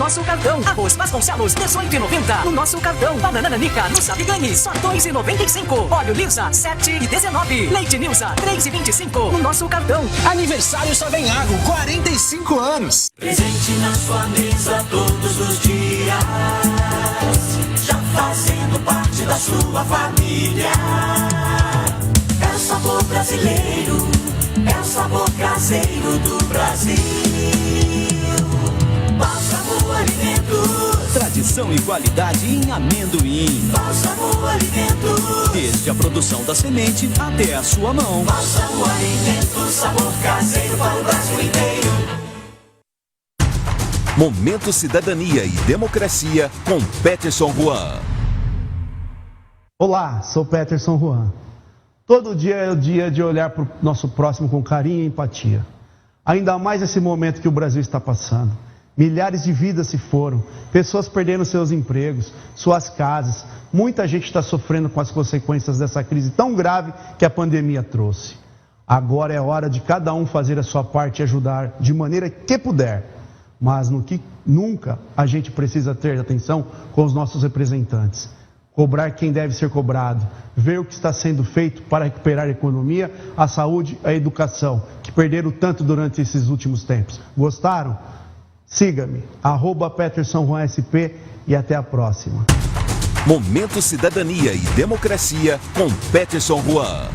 nosso cartão. Arroz Vasconcelos, R$18,90. No nosso cartão. Banana Nanica, no Sabe Ganhe, só R$2,95. Óleo Lilza, R$7,19. Leite Nilza, R$3,25. No nosso cartão. Aniversário Só Vem Agro, 45 anos. Presente na sua mesa todos os dias, já fazendo parte da sua família. É o sabor brasileiro, é o sabor caseiro do Brasil. Bálsamo Alimentos. Tradição e qualidade em amendoim. Bálsamo Alimentos. Desde a produção da semente até a sua mão. Bálsamo Alimentos, sabor caseiro para o Brasil inteiro. Momento Cidadania e Democracia com Peterson Juan. Olá, sou Peterson Juan. Todo dia é o dia de olhar para o nosso próximo com carinho e empatia. Ainda mais nesse momento que o Brasil está passando. Milhares de vidas se foram, pessoas perderam seus empregos, suas casas. Muita gente está sofrendo com as consequências dessa crise tão grave que a pandemia trouxe. Agora é hora de cada um fazer a sua parte e ajudar de maneira que puder. Mas no que nunca a gente precisa ter atenção com os nossos representantes. Cobrar quem deve ser cobrado, ver o que está sendo feito para recuperar a economia, a saúde e a educação, que perderam tanto durante esses últimos tempos. Gostaram? Siga-me, @PetersonJuanSP e até a próxima. Momento Cidadania e Democracia com Peterson Juan.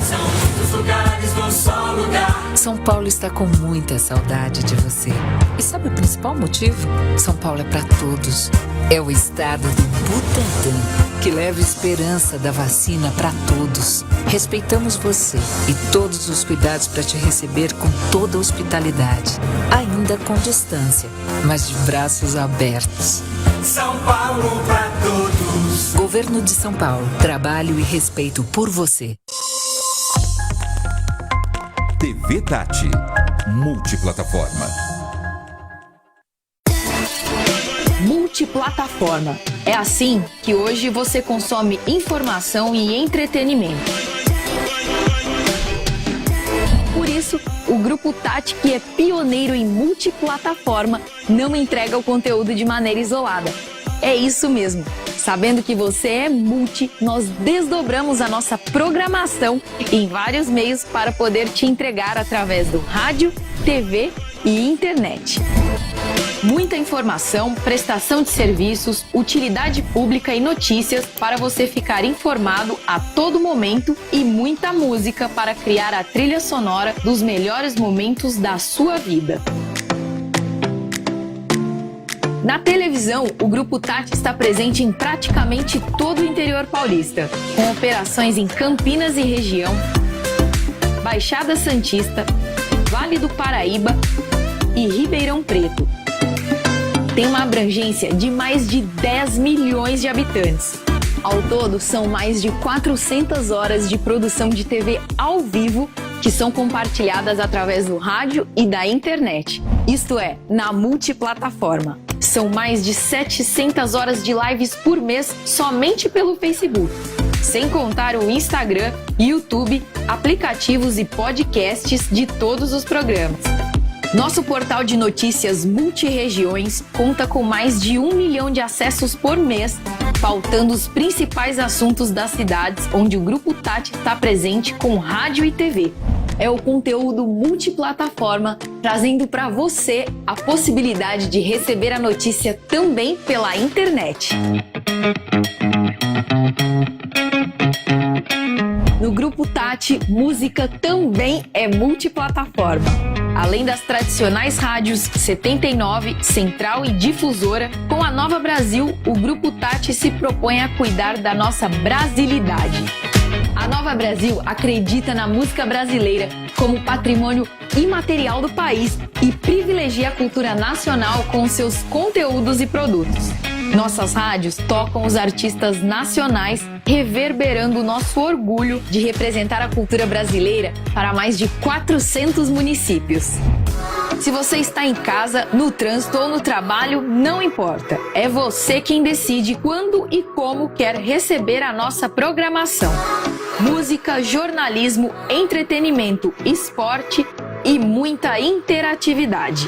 São muitos lugares num só lugar. São Paulo está com muita saudade de você. E sabe o principal motivo? São Paulo é para todos. É o estado do Butantan, que leva esperança da vacina para todos. Respeitamos você e todos os cuidados para te receber com toda a hospitalidade. Ainda com distância, mas de braços abertos. São Paulo para todos. Governo de São Paulo. Trabalho e respeito por você. TV Tati, multiplataforma. Multiplataforma. É assim que hoje você consome informação e entretenimento. Por isso, o Grupo Tati, que é pioneiro em multiplataforma, não entrega o conteúdo de maneira isolada. É isso mesmo. Sabendo que você é multi, nós desdobramos a nossa programação em vários meios para poder te entregar através do rádio, TV e internet. Muita informação, prestação de serviços, utilidade pública e notícias para você ficar informado a todo momento e muita música para criar a trilha sonora dos melhores momentos da sua vida. Na televisão, o Grupo Tati está presente em praticamente todo o interior paulista, com operações em Campinas e região, Baixada Santista, Vale do Paraíba e Ribeirão Preto. Tem uma abrangência de mais de 10 milhões de habitantes. Ao todo, são mais de 400 horas de produção de TV ao vivo que são compartilhadas através do rádio e da internet. Isto é, na multiplataforma. São mais de 700 horas de lives por mês somente pelo Facebook. Sem contar o Instagram, YouTube, aplicativos e podcasts de todos os programas. Nosso portal de notícias Multiregiões conta com mais de 1 milhão de acessos por mês, pautando os principais assuntos das cidades onde o Grupo Tati está presente com rádio e TV. É o conteúdo multiplataforma, trazendo para você a possibilidade de receber a notícia também pela internet. No Grupo Tati, música também é multiplataforma. Além das tradicionais rádios 79, Central e Difusora, com a Nova Brasil, o Grupo Tati se propõe a cuidar da nossa brasilidade. A Nova Brasil acredita na música brasileira como patrimônio imaterial do país e privilegia a cultura nacional com seus conteúdos e produtos. Nossas rádios tocam os artistas nacionais, reverberando o nosso orgulho de representar a cultura brasileira para mais de 400 municípios. Se você está em casa, no trânsito ou no trabalho, não importa. É você quem decide quando e como quer receber a nossa programação. Música, jornalismo, entretenimento, esporte, e muita interatividade.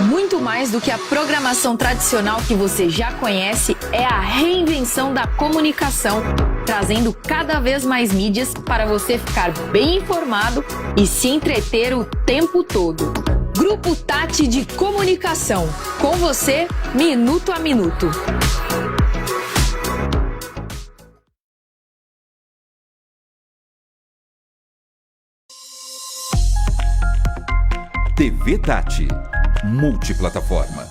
Muito mais do que a programação tradicional que você já conhece, é a reinvenção da comunicação, trazendo cada vez mais mídias para você ficar bem informado e se entreter o tempo todo. Grupo Tati de Comunicação. Com você, minuto a minuto. TV Tati, multiplataforma.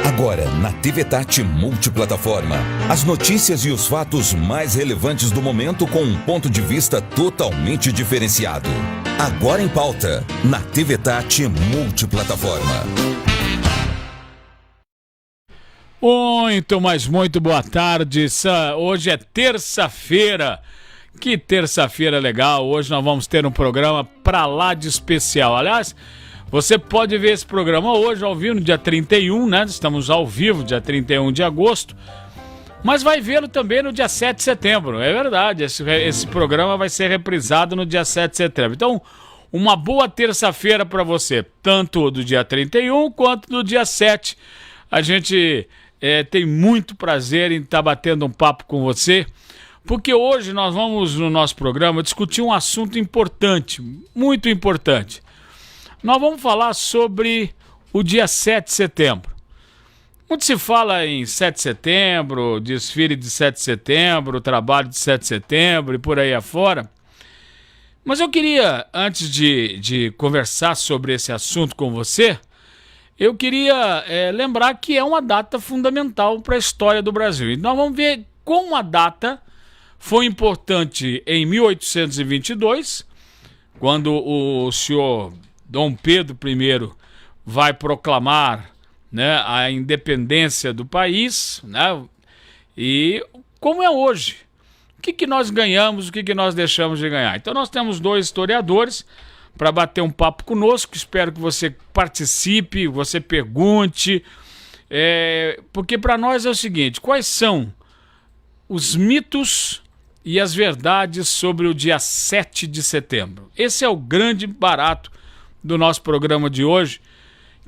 Agora, na TV Tati Multiplataforma, as notícias e os fatos mais relevantes do momento com um ponto de vista totalmente diferenciado. Agora em pauta, na TV Tati Multiplataforma. Muito boa tarde. Hoje é terça-feira. Que terça-feira legal. Hoje nós vamos ter um programa pra lá de especial. Aliás, você pode ver esse programa hoje ao vivo, no dia 31, né? Estamos ao vivo, dia 31 de agosto. Mas vai vê-lo também no dia 7 de setembro. É verdade, esse programa vai ser reprisado no dia 7 de setembro. Então, uma boa terça-feira para você, tanto do dia 31 quanto do dia 7. A gente tem muito prazer em estar batendo um papo com você, porque hoje nós vamos, no nosso programa, discutir um assunto importante, muito importante. Nós vamos falar sobre o dia 7 de setembro. Muito se fala em 7 de setembro, desfile de 7 de setembro, trabalho de 7 de setembro e por aí afora. Mas eu queria, antes de conversar sobre esse assunto com você, eu queria lembrar que é uma data fundamental para a história do Brasil. E nós vamos ver como a data foi importante em 1822, quando o senhor Dom Pedro I vai proclamar, né, a independência do país, né, e como é hoje. O que nós ganhamos, o que nós deixamos de ganhar. Então nós temos dois historiadores para bater um papo conosco. Espero que você participe, você pergunte, porque para nós é o seguinte: quais são os mitos e as verdades sobre o dia 7 de setembro? Esse é o grande barato do nosso programa de hoje,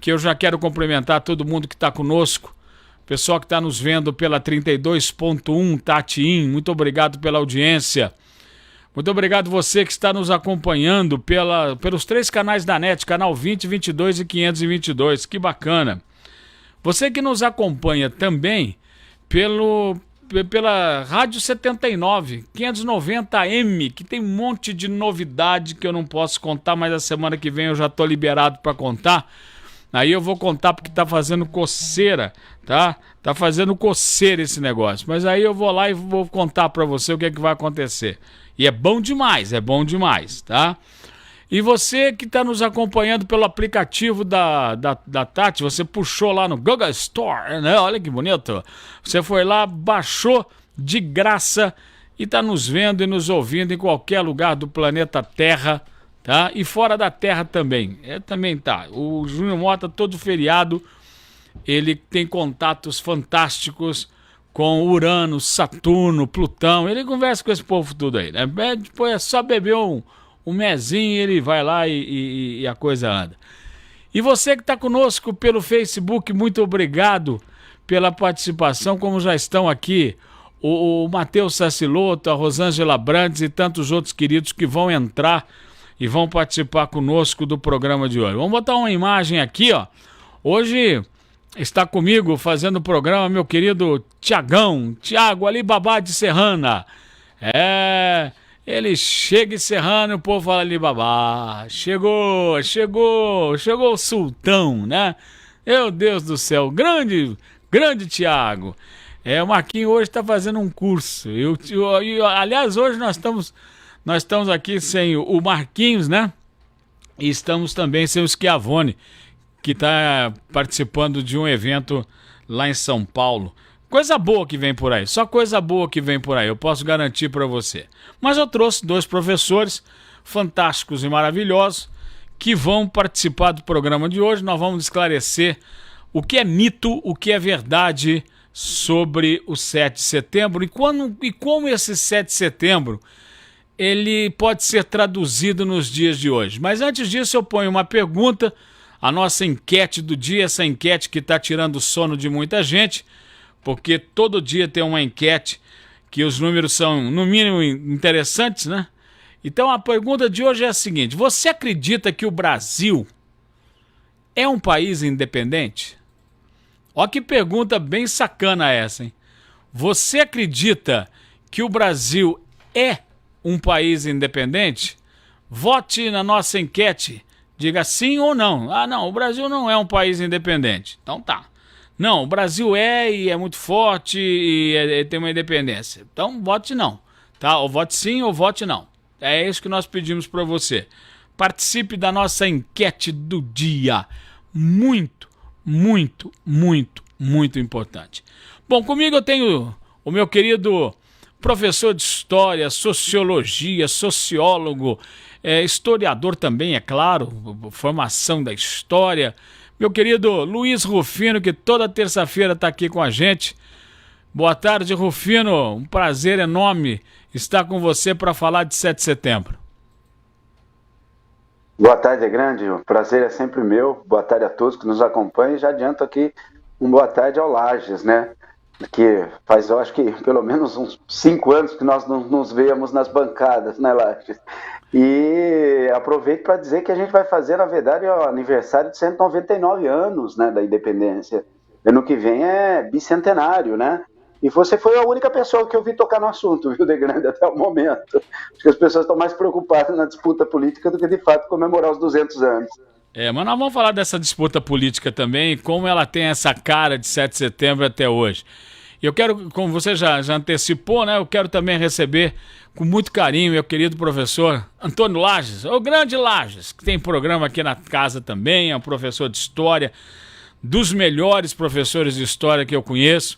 que eu já quero cumprimentar todo mundo que está conosco, pessoal que está nos vendo pela 32.1 Tati-In, muito obrigado pela audiência. Muito obrigado você que está nos acompanhando pelos 3 canais da NET, canal 20, 22 e 522, que bacana. Você que nos acompanha também pela Rádio 79, 590M, que tem um monte de novidade que eu não posso contar, mas a semana que vem eu já estou liberado para contar. Aí eu vou contar porque tá fazendo coceira, tá? Tá fazendo coceira esse negócio. Mas aí eu vou lá e vou contar para você o que é que vai acontecer. E é bom demais, tá? E você que está nos acompanhando pelo aplicativo da Tati, você puxou lá no Google Store, né? Olha que bonito. Você foi lá, baixou de graça e está nos vendo e nos ouvindo em qualquer lugar do planeta Terra, tá? E fora da Terra também. Também tá. O Júnior Mota, todo feriado, ele tem contatos fantásticos com Urano, Saturno, Plutão. Ele conversa com esse povo tudo aí, né? Depois é só beber um mezinho, ele vai lá e a coisa anda. E você que está conosco pelo Facebook, muito obrigado pela participação, como já estão aqui o Matheus Saciloto, a Rosângela Brandes e tantos outros queridos que vão entrar e vão participar conosco do programa de hoje. Vamos botar uma imagem aqui, ó. Hoje está comigo fazendo o programa meu querido Tiago Alibabá de Serrana. Ele chega em Serrana e o povo fala Alibabá. Chegou o sultão, né? Meu Deus do céu, grande Tiago. O Marquinhos hoje está fazendo um curso. Aliás, hoje nós estamos aqui sem o Marquinhos, né? E estamos também sem o Schiavone, que está participando de um evento lá em São Paulo. Coisa boa que vem por aí, só coisa boa que vem por aí, eu posso garantir para você. Mas eu trouxe 2 professores fantásticos e maravilhosos que vão participar do programa de hoje. Nós vamos esclarecer o que é mito, o que é verdade sobre o 7 de setembro e como esse 7 de setembro ele pode ser traduzido nos dias de hoje. Mas antes disso eu ponho uma pergunta, a nossa enquete do dia, essa enquete que está tirando o sono de muita gente, porque todo dia tem uma enquete que os números são, no mínimo, interessantes, né? Então a pergunta de hoje é a seguinte: você acredita que o Brasil é um país independente? Ó que pergunta bem sacana essa, hein? Você acredita que o Brasil é um país independente? Vote na nossa enquete. Diga sim ou não. Ah, não, o Brasil não é um país independente. Então tá. Não, o Brasil é e é muito forte e tem uma independência. Então vote não. Tá? Ou vote sim ou vote não. É isso que nós pedimos para você. Participe da nossa enquete do dia. Muito, muito, muito, muito importante. Bom, comigo eu tenho o meu querido professor de História, Sociologia, sociólogo, historiador também, é claro, formação da História. Meu querido Luiz Rufino, que toda terça-feira está aqui com a gente. Boa tarde, Rufino. Um prazer enorme estar com você para falar de 7 de setembro. Boa tarde, é grande. O prazer é sempre meu. Boa tarde a todos que nos acompanham. Já adianto aqui boa tarde ao Lages, né? Que faz, eu acho que, pelo menos uns 5 anos que nós não nos vemos nas bancadas, né, Lages? E aproveito para dizer que a gente vai fazer, na verdade, o aniversário de 199 anos, né, da independência. Ano que vem é bicentenário, né? E você foi a única pessoa que eu vi tocar no assunto, viu, Degrande, até o momento. Acho que as pessoas estão mais preocupadas na disputa política do que, de fato, comemorar os 200 anos. Mas nós vamos falar dessa disputa política também, como ela tem essa cara de 7 de setembro até hoje. E eu quero, como você já antecipou, né, eu quero também receber com muito carinho meu querido professor Antônio Lages, o grande Lages, que tem programa aqui na casa também, é um professor de História, dos melhores professores de História que eu conheço,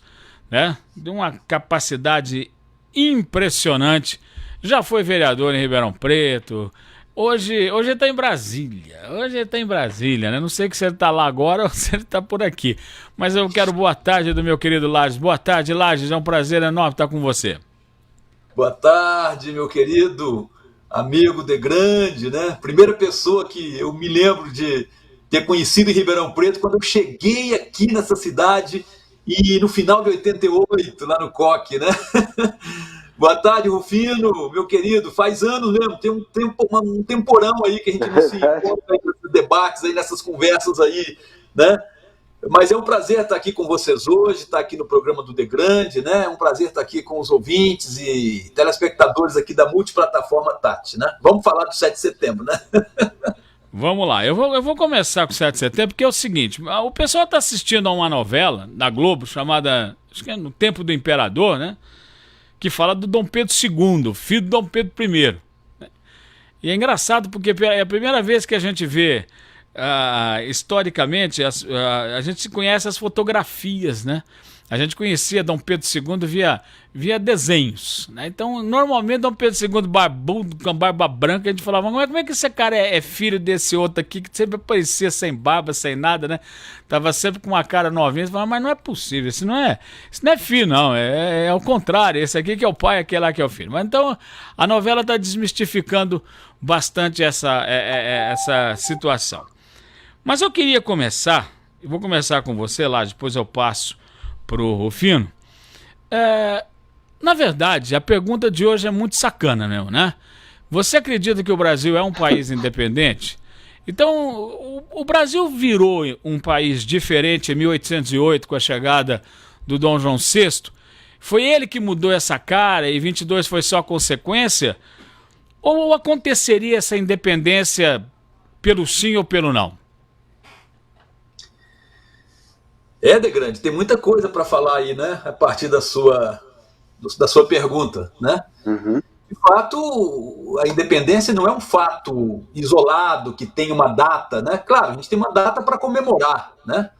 né, de uma capacidade impressionante, já foi vereador em Ribeirão Preto. Hoje ele está em Brasília, né? Não sei se ele está lá agora ou se ele está por aqui. Mas eu quero boa tarde do meu querido Lages. Boa tarde, Lages. É um prazer enorme estar com você. Boa tarde, meu querido amigo Degrande, né? Primeira pessoa que eu me lembro de ter conhecido em Ribeirão Preto quando eu cheguei aqui nessa cidade e no final de 88, lá no Coque, né? Boa tarde, Rufino, meu querido. Faz anos mesmo, tem um temporão aí que a gente não se encontra aí nesses debates, aí, nessas conversas aí, né? Mas é um prazer estar aqui com vocês hoje, estar aqui no programa do Degrande, né? É um prazer estar aqui com os ouvintes e telespectadores aqui da multiplataforma Tati, né? Vamos falar do 7 de setembro, né? Vamos lá, eu vou começar com o 7 de setembro, porque é o seguinte, o pessoal está assistindo a uma novela da Globo chamada, acho que é No Tempo do Imperador, né? Que fala do Dom Pedro II, filho do Dom Pedro I. E é engraçado porque é a primeira vez que a gente vê, historicamente, a gente conhece as fotografias, né? A gente conhecia Dom Pedro II via desenhos, né? Então, normalmente, Dom Pedro II barbudo, com a barba branca, a gente falava, como é que esse cara é filho desse outro aqui, que sempre aparecia sem barba, sem nada, né? Tava sempre com uma cara novinha, você falava, mas não é possível, isso não é filho, não, é o contrário, esse aqui que é o pai, aquele lá que é o filho. Mas então, a novela está desmistificando bastante essa situação. Mas eu queria começar, eu vou começar com você lá, depois eu passo pro Rufino. Na verdade, a pergunta de hoje é muito sacana mesmo, né? Você acredita que o Brasil é um país independente? Então, o Brasil virou um país diferente em 1808 com a chegada do Dom João VI? Foi ele que mudou essa cara e 22 foi só consequência? Ou aconteceria essa independência pelo sim ou pelo não? Degrande, tem muita coisa para falar aí, né? A partir da sua pergunta, né? Uhum. De fato, a independência não é um fato isolado que tem uma data, né? Claro, a gente tem uma data para comemorar, né?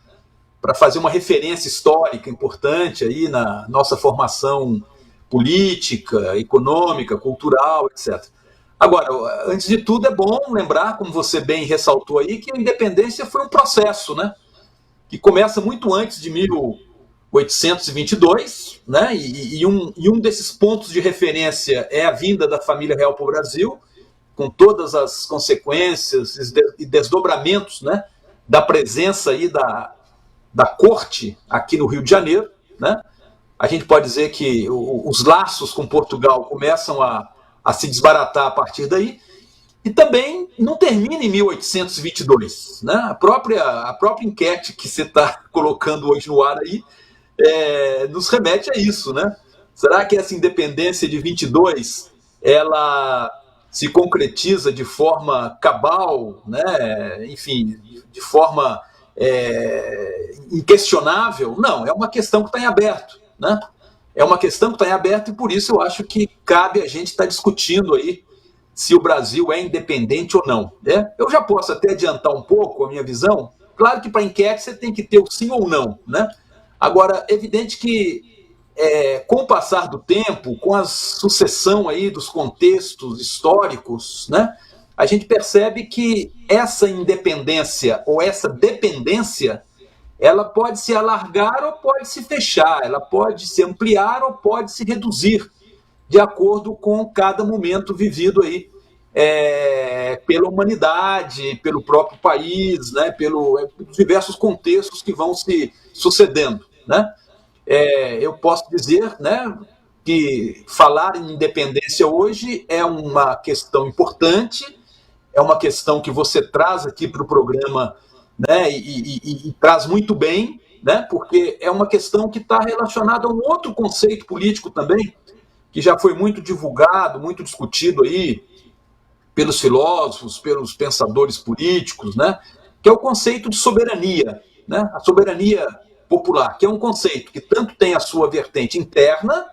Para fazer uma referência histórica importante aí na nossa formação política, econômica, cultural, etc. Agora, antes de tudo, é bom lembrar, como você bem ressaltou aí, que a independência foi um processo, né? Que começa muito antes de 1822, né? E um desses pontos de referência é a vinda da família real para o Brasil, com todas as consequências e desdobramentos, né, da presença aí da corte aqui no Rio de Janeiro, né? A gente pode dizer que os laços com Portugal começam a se desbaratar a partir daí, e também não termina em 1822, né? A própria enquete que você está colocando hoje no ar aí nos remete a isso, né? Será que essa independência de 22 ela se concretiza de forma cabal, né? Enfim, de forma inquestionável? Não, é uma questão que está em aberto, né? É uma questão que está em aberto, e por isso eu acho que cabe a gente estar discutindo aí se o Brasil é independente ou não, né? Eu já posso até adiantar um pouco a minha visão. Claro que para enquete você tem que ter o sim ou não, né? Agora, é evidente que com o passar do tempo, com a sucessão aí dos contextos históricos, né, a gente percebe que essa independência ou essa dependência, ela pode se alargar ou pode se fechar, ela pode se ampliar ou pode se reduzir, de acordo com cada momento vivido aí pela humanidade, pelo próprio país, né, pelos diversos contextos que vão se sucedendo, né? Eu posso dizer, né, que falar em independência hoje é uma questão importante, é uma questão que você traz aqui para o programa, né, e traz muito bem, né, porque é uma questão que está relacionada a um outro conceito político também, que já foi muito divulgado, muito discutido aí pelos filósofos, pelos pensadores políticos, né, que é o conceito de soberania, né, a soberania popular, que é um conceito que tanto tem a sua vertente interna,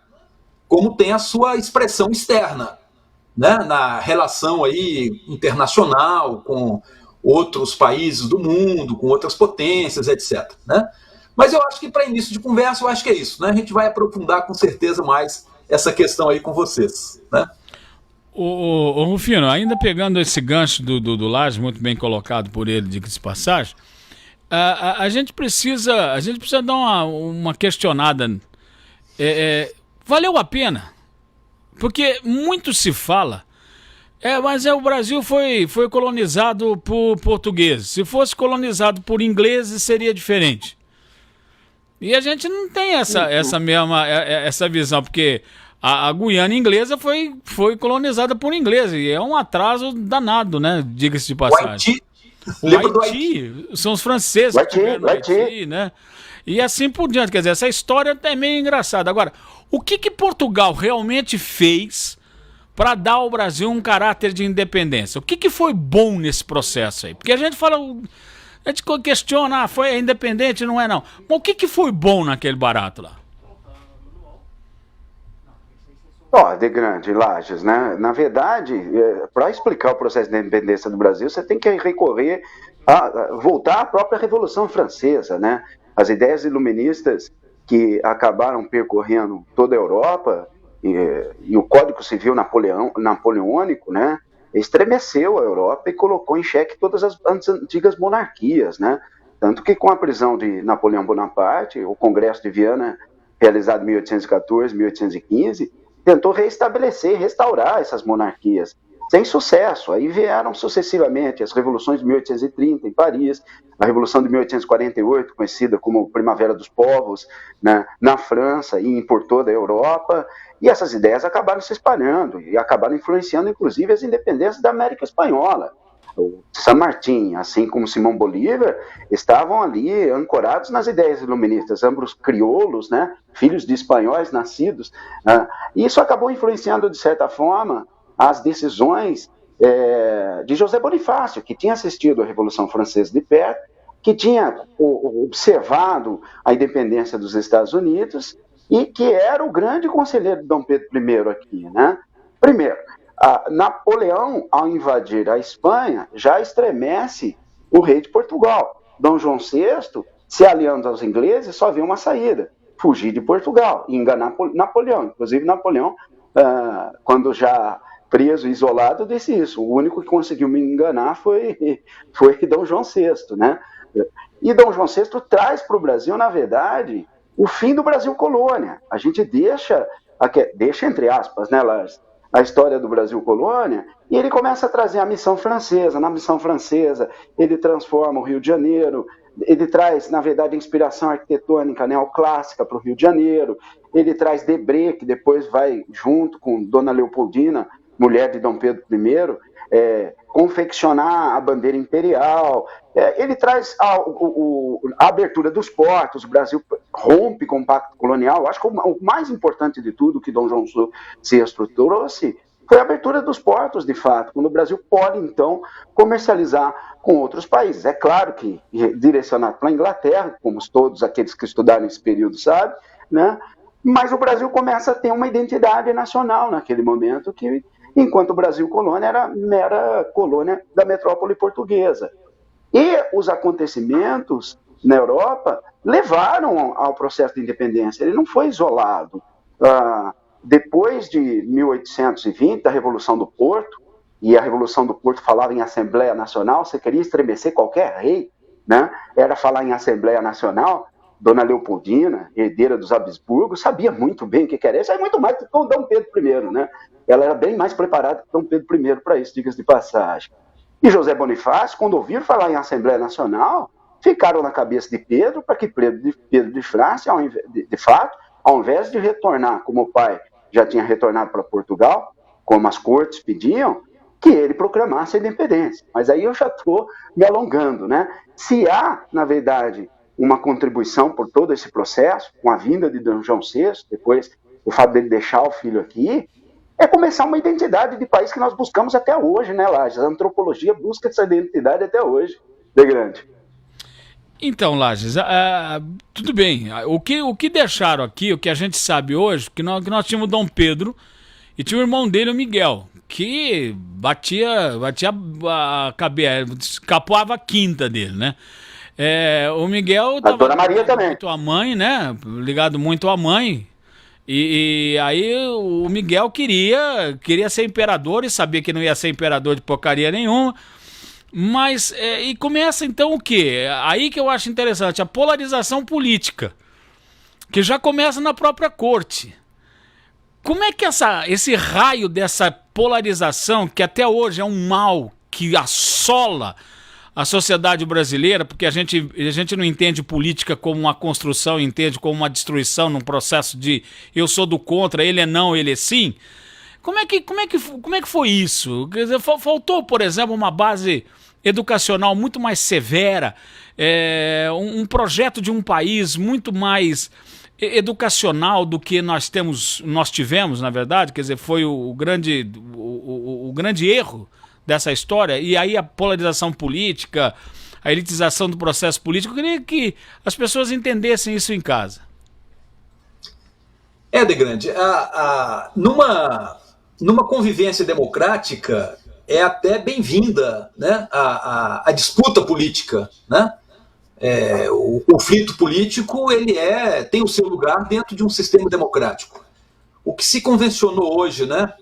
como tem a sua expressão externa, né, na relação aí internacional com outros países do mundo, com outras potências, etc., né? Mas eu acho que para início de conversa, eu acho que é isso, né? A gente vai aprofundar com certeza mais essa questão aí com vocês, né? Ô Rufino, ainda pegando esse gancho do Laje, muito bem colocado por ele, diga-se de passagem, a gente precisa dar uma questionada. Valeu a pena? Porque muito se fala, mas o Brasil foi colonizado por portugueses. Se fosse colonizado por ingleses, seria diferente. E a gente não tem essa visão, porque a Guiana inglesa foi colonizada por ingleses, e é um atraso danado, né? Diga-se de passagem. O Haiti, são os franceses que estiveram no Haiti, né? E assim por diante, quer dizer, essa história é meio engraçada. Agora, o que Portugal realmente fez para dar ao Brasil um caráter de independência? O que foi bom nesse processo aí? Porque a gente questiona, foi independente, não é não. Mas o que foi bom naquele barato lá? De grande, Lages, né? Na verdade, para explicar o processo de independência do Brasil, você tem que recorrer voltar à própria Revolução Francesa, né? As ideias iluministas que acabaram percorrendo toda a Europa e o Código Civil napoleônico, né? Estremeceu a Europa e colocou em xeque todas as antigas monarquias, né? Tanto que com a prisão de Napoleão Bonaparte, o Congresso de Viana, realizado em 1814, 1815, tentou restabelecer, restaurar essas monarquias, sem sucesso. Aí vieram sucessivamente as revoluções de 1830 em Paris, a Revolução de 1848, conhecida como Primavera dos Povos, né, na França e por toda a Europa, e essas ideias acabaram se espalhando e acabaram influenciando, inclusive, as independências da América Espanhola. O San Martín, assim como Simão Bolívar, estavam ali ancorados nas ideias iluministas, ambos crioulos, né, filhos de espanhóis nascidos, e isso acabou influenciando, de certa forma, as decisões de José Bonifácio, que tinha assistido à Revolução Francesa de perto, que tinha observado a independência dos Estados Unidos e que era o grande conselheiro de Dom Pedro I aqui, né? Primeiro, Napoleão, ao invadir a Espanha, já estremece o rei de Portugal. Dom João VI, se aliando aos ingleses, só viu uma saída: fugir de Portugal e enganar Napoleão. Inclusive, Napoleão, quando já preso e isolado, disse isso: o único que conseguiu me enganar foi Dom João VI, né? E Dom João VI traz para o Brasil, na verdade, o fim do Brasil colônia. A gente deixa entre aspas, né, Lars, a história do Brasil colônia, e ele começa a trazer a missão francesa. Na missão francesa, ele transforma o Rio de Janeiro, ele traz, na verdade, a inspiração arquitetônica neoclássica para o Rio de Janeiro, ele traz Debré, que depois vai, junto com Dona Leopoldina, mulher de Dom Pedro I, confeccionar a bandeira imperial. Ele traz a abertura dos portos, o Brasil rompe com o Pacto Colonial. Acho que o mais importante de tudo que Dom João VI trouxe foi a abertura dos portos, de fato, quando o Brasil pode, então, comercializar com outros países. É claro que direcionado para a Inglaterra, como todos aqueles que estudaram esse período sabem, né? Mas o Brasil começa a ter uma identidade nacional naquele momento, que, enquanto o Brasil colônia, era mera colônia da metrópole portuguesa. E os acontecimentos na Europa levaram ao processo de independência. Ele não foi isolado. Depois de 1820, a Revolução do Porto, e a Revolução do Porto falava em Assembleia Nacional, você queria estremecer qualquer rei, né? Era falar em Assembleia Nacional. Dona Leopoldina, herdeira dos Habsburgos, sabia muito bem o que era isso, é muito mais do que o Dom Pedro I, né? Ela era bem mais preparada que Dom Pedro I para isso, diga-se de passagem. E José Bonifácio, quando ouviram falar em Assembleia Nacional, ficaram na cabeça de Pedro, para que Pedro de França, de fato, ao invés de retornar, como o pai já tinha retornado para Portugal, como as cortes pediam, que ele proclamasse a independência. Mas aí eu já estou me alongando, né? Se há, na verdade, uma contribuição por todo esse processo, com a vinda de Dom João VI, depois o fato dele deixar o filho aqui, é começar uma identidade de país que nós buscamos até hoje, né, Lages? A antropologia busca essa identidade até hoje, de grande. Então, Lages, tudo bem. O que deixaram aqui, o que a gente sabe hoje, que nós tínhamos o Dom Pedro e tinha o irmão dele, o Miguel, que batia a cabeça, escapava a quinta dele, né? O Miguel a Dona Maria também. Muito à mãe, né? Ligado muito à mãe. E aí o Miguel queria ser imperador e sabia que não ia ser imperador de porcaria nenhuma. Mas, e começa então o quê? Aí que eu acho interessante, a polarização política, que já começa na própria corte. Como é que esse raio dessa polarização, que até hoje é um mal que assola a sociedade brasileira, porque a gente não entende política como uma construção, entende como uma destruição num processo de eu sou do contra, ele é não, ele é sim. Como é que foi isso? Quer dizer, faltou, por exemplo, uma base educacional muito mais severa, um projeto de um país muito mais educacional do que nós tivemos, na verdade, quer dizer, foi o grande erro dessa história, e aí a polarização política, a elitização do processo político. Eu queria que as pessoas entendessem isso em casa. De grande, numa convivência democrática é até bem-vinda, né, a disputa política, né? O conflito político ele tem o seu lugar dentro de um sistema democrático. O que se convencionou hoje, né,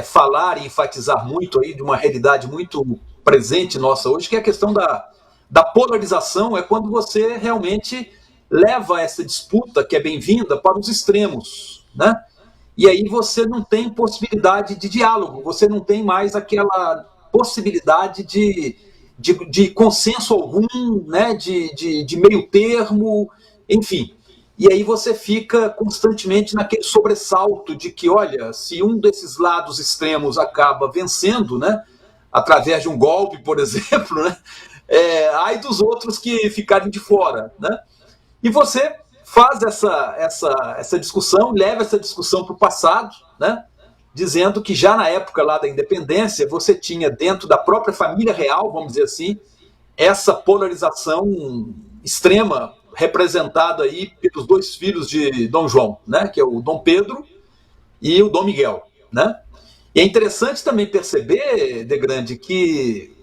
falar e enfatizar muito aí de uma realidade muito presente nossa hoje, que é a questão da polarização, é quando você realmente leva essa disputa, que é bem-vinda, para os extremos, né? E aí você não tem possibilidade de diálogo, você não tem mais aquela possibilidade de consenso algum, né? de meio termo, enfim. E aí você fica constantemente naquele sobressalto de que, olha, se um desses lados extremos acaba vencendo, né, através de um golpe, por exemplo, né, ai dos outros que ficarem de fora, né? E você faz essa discussão, leva essa discussão para o passado, né, dizendo que já na época lá da independência você tinha dentro da própria família real, vamos dizer assim, essa polarização extrema representado aí pelos dois filhos de Dom João, né, que é o Dom Pedro e o Dom Miguel, né? E é interessante também perceber, de grande, que,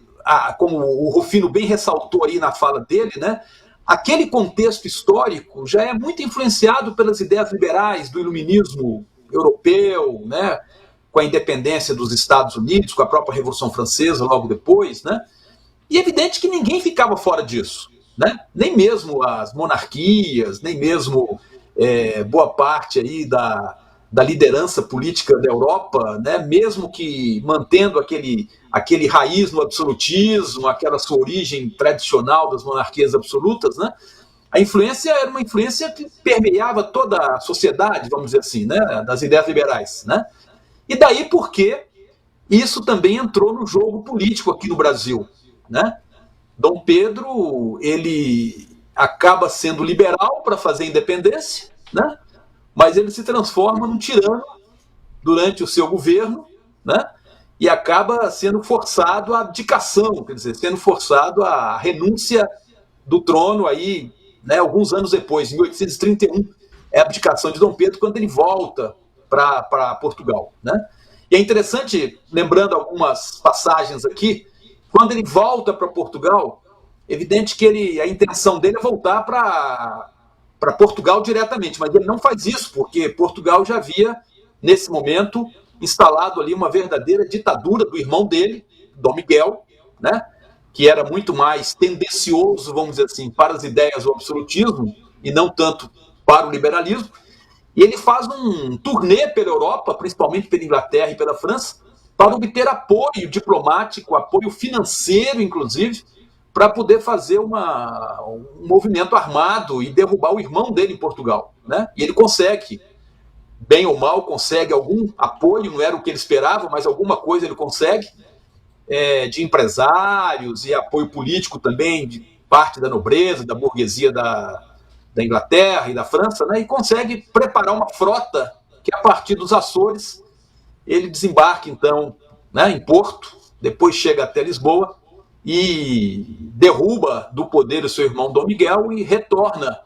como o Rufino bem ressaltou aí na fala dele, né, aquele contexto histórico já é muito influenciado pelas ideias liberais do iluminismo europeu, né, com a independência dos Estados Unidos, com a própria Revolução Francesa logo depois, né? E é evidente que ninguém ficava fora disso, né? Nem mesmo as monarquias, nem mesmo boa parte aí da liderança política da Europa, né, mesmo que mantendo aquele raiz no absolutismo, aquela sua origem tradicional das monarquias absolutas, né, a influência era uma influência que permeava toda a sociedade, vamos dizer assim, né, das ideias liberais, né? E daí porque isso também entrou no jogo político aqui no Brasil, né? Dom Pedro, ele acaba sendo liberal para fazer independência, né? Mas ele se transforma num tirano durante o seu governo, né? E acaba sendo forçado à abdicação, quer dizer, sendo forçado à renúncia do trono aí, né, alguns anos depois, em 1831, é a abdicação de Dom Pedro quando ele volta para Portugal, né? E é interessante, lembrando algumas passagens aqui, quando ele volta para Portugal, evidente que a intenção dele é voltar para Portugal diretamente, mas ele não faz isso, porque Portugal já havia, nesse momento, instalado ali uma verdadeira ditadura do irmão dele, Dom Miguel, né, que era muito mais tendencioso, vamos dizer assim, para as ideias do absolutismo e não tanto para o liberalismo. E ele faz um turnê pela Europa, principalmente pela Inglaterra e pela França, para obter apoio diplomático, apoio financeiro, inclusive, para poder fazer um movimento armado e derrubar o irmão dele em Portugal, né? E ele consegue, bem ou mal, consegue algum apoio, não era o que ele esperava, mas alguma coisa ele consegue, de empresários e apoio político também de parte da nobreza, da burguesia da Inglaterra e da França, né? E consegue preparar uma frota que, a partir dos Açores, ele desembarca, então, né, em Porto, depois chega até Lisboa e derruba do poder o seu irmão Dom Miguel e retorna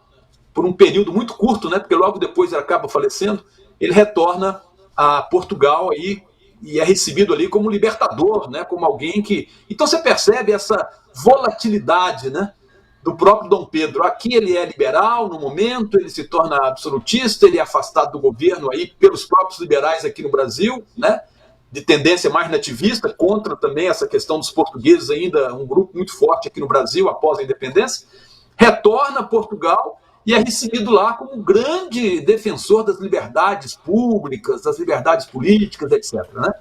por um período muito curto, né, porque logo depois ele acaba falecendo, ele retorna a Portugal aí, e é recebido ali como libertador, né, como alguém que... Então você percebe essa volatilidade, né, do próprio Dom Pedro. Aqui ele é liberal no momento, ele se torna absolutista, ele é afastado do governo aí pelos próprios liberais aqui no Brasil, né, de tendência mais nativista, contra também essa questão dos portugueses, ainda um grupo muito forte aqui no Brasil após a independência, retorna a Portugal e é recebido lá como um grande defensor das liberdades públicas, das liberdades políticas, etc., né?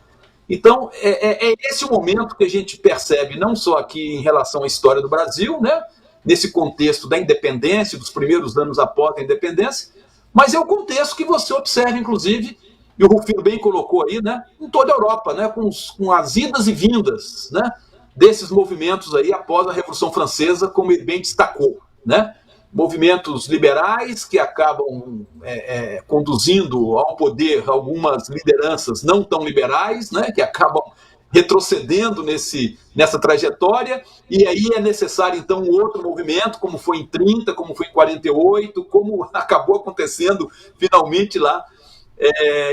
Então, é esse o momento que a gente percebe, não só aqui em relação à história do Brasil, né, nesse contexto da independência, dos primeiros anos após a independência, mas é o contexto que você observa, inclusive, e o Rufino bem colocou aí, né, em toda a Europa, né, com as idas e vindas, né, desses movimentos aí após a Revolução Francesa, como ele bem destacou, né? Movimentos liberais que acabam conduzindo ao poder algumas lideranças não tão liberais, né, que acabam retrocedendo nessa trajetória, e aí é necessário, então, um outro movimento, como foi em 30, como foi em 48, como acabou acontecendo finalmente lá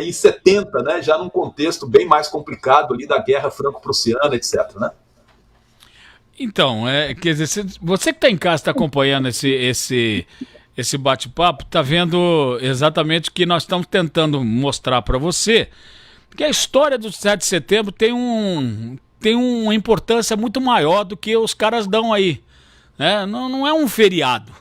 em 70, né, já num contexto bem mais complicado ali da Guerra Franco-Prussiana, etc., né? Então, quer dizer, você que está em casa, está acompanhando esse bate-papo, está vendo exatamente o que nós estamos tentando mostrar para você, que a história do 7 de setembro tem uma importância muito maior do que os caras dão aí, né? Não é um feriado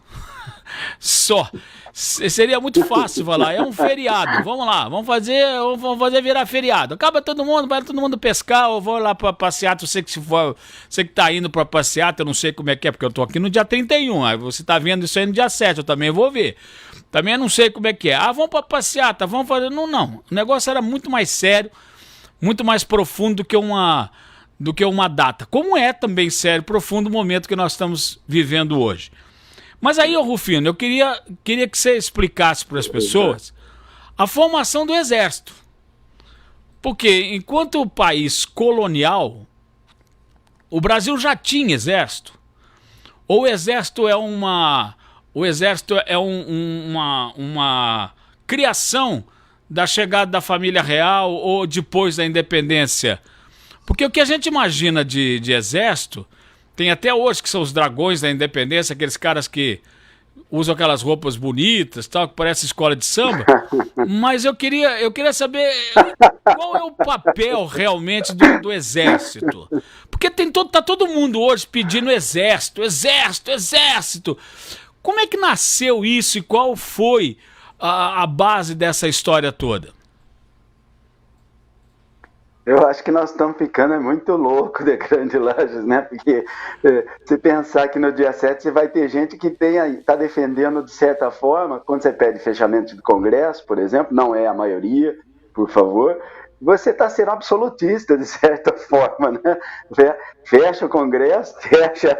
só. Seria muito fácil falar, é um feriado, vamos lá, vamos fazer virar feriado. Acaba todo mundo, vai todo mundo pescar, ou vou lá para passeata, você que tá indo para passeata, eu não sei como é que é, porque eu tô aqui no dia 31, aí você tá vendo isso aí no dia 7, eu também vou ver. Também não sei como é que é. Vamos para passeata, vamos fazer... Não. O negócio era muito mais sério, muito mais profundo do que uma data. Como é também sério, profundo o momento que nós estamos vivendo hoje. Mas aí, Rufino, eu queria que você explicasse para as pessoas a formação do Exército. Porque, enquanto país colonial, o Brasil já tinha Exército. Ou o Exército é uma criação da chegada da família real ou depois da independência? Porque o que a gente imagina de Exército... Tem até hoje que são os dragões da independência, aqueles caras que usam aquelas roupas bonitas, tal, que parece escola de samba. Mas eu queria saber qual é o papel realmente do Exército. Porque tá todo mundo hoje pedindo Exército. Como é que nasceu isso e qual foi a base dessa história toda? Eu acho que nós estamos ficando muito louco de Grande Lages, né? Porque se pensar que no dia 7 você vai ter gente que está defendendo de certa forma, quando você pede fechamento de Congresso, por exemplo, não é a maioria, por favor, você está sendo absolutista de certa forma, né? Fecha o Congresso, fecha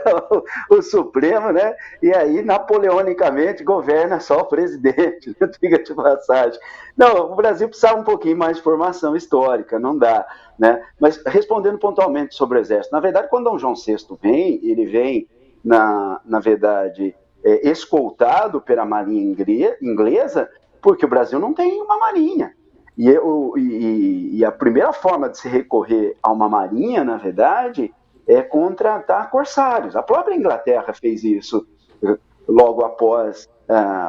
o Supremo, né? E aí, napoleonicamente, governa só o presidente, né? Diga de passagem. Não, o Brasil precisava um pouquinho mais de formação histórica, não dá, né? Mas respondendo pontualmente sobre o Exército, na verdade, quando Dom João VI vem, ele vem, na verdade, escoltado pela Marinha inglesa, porque o Brasil não tem uma marinha. E a primeira forma de se recorrer a uma marinha, na verdade, é contratar corsários. A própria Inglaterra fez isso logo após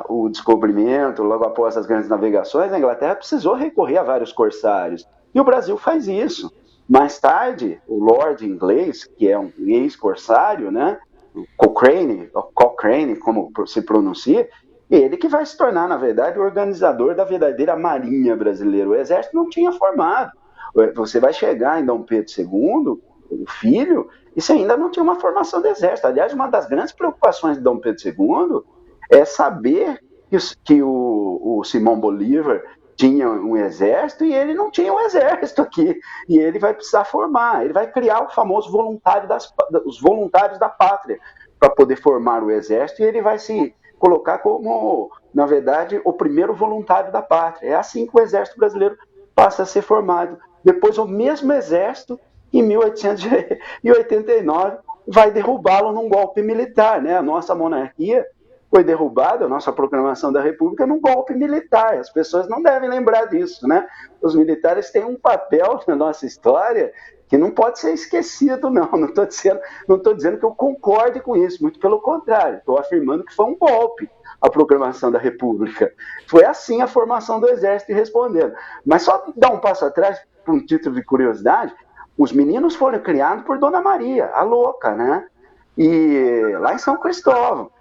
o descobrimento, logo após as grandes navegações. A Inglaterra precisou recorrer a vários corsários. E o Brasil faz isso. Mais tarde, o Lord inglês, que é um ex-corsário, né, Cochrane, como se pronuncia, ele que vai se tornar, na verdade, o organizador da verdadeira marinha brasileira. O Exército não tinha formado. Você vai chegar em Dom Pedro II, o filho, e você ainda não tinha uma formação do Exército. Aliás, uma das grandes preocupações de Dom Pedro II é saber que o Simão Bolívar tinha um exército e ele não tinha um exército aqui. E ele vai precisar formar, ele vai criar o famoso os voluntários da pátria para poder formar o exército, e ele vai se colocar como, na verdade, o primeiro voluntário da pátria. É assim que o Exército Brasileiro passa a ser formado. Depois, o mesmo Exército, em 1889, vai derrubá-lo num golpe militar, né? A nossa monarquia foi derrubada, a nossa proclamação da República, num golpe militar. As pessoas não devem lembrar disso, né? Os militares têm um papel na nossa história que não pode ser esquecido, não. Não estou dizendo que eu concorde com isso, muito pelo contrário. Estou afirmando que foi um golpe a proclamação da República. Foi assim a formação do Exército, e respondendo. Mas só dar um passo atrás, por um título de curiosidade, os meninos foram criados por Dona Maria, a louca, né? E lá em São Cristóvão.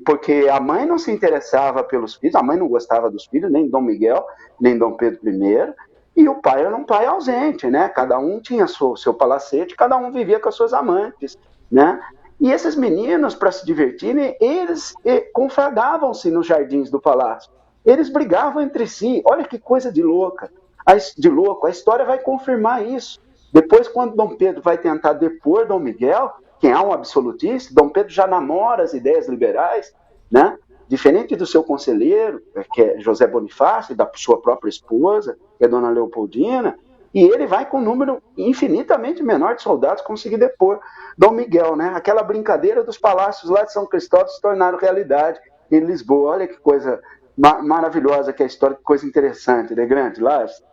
Porque a mãe não se interessava pelos filhos, a mãe não gostava dos filhos, nem Dom Miguel, nem Dom Pedro I, e o pai era um pai ausente, né? Cada um tinha seu palacete, cada um vivia com as suas amantes, né? E esses meninos, para se divertirem, eles confragavam-se nos jardins do palácio. Eles brigavam entre si. Olha que coisa de louco. A história vai confirmar isso. Depois, quando Dom Pedro vai tentar depor Dom Miguel, quem é um absolutista, Dom Pedro já namora as ideias liberais, né? Diferente do seu conselheiro, que é José Bonifácio, e da sua própria esposa, que é Dona Leopoldina, e ele vai com um número infinitamente menor de soldados conseguir depor Dom Miguel, né? Aquela brincadeira dos palácios lá de São Cristóvão se tornaram realidade em Lisboa. Olha que coisa maravilhosa que é a história, que coisa interessante, né, Grande Lages?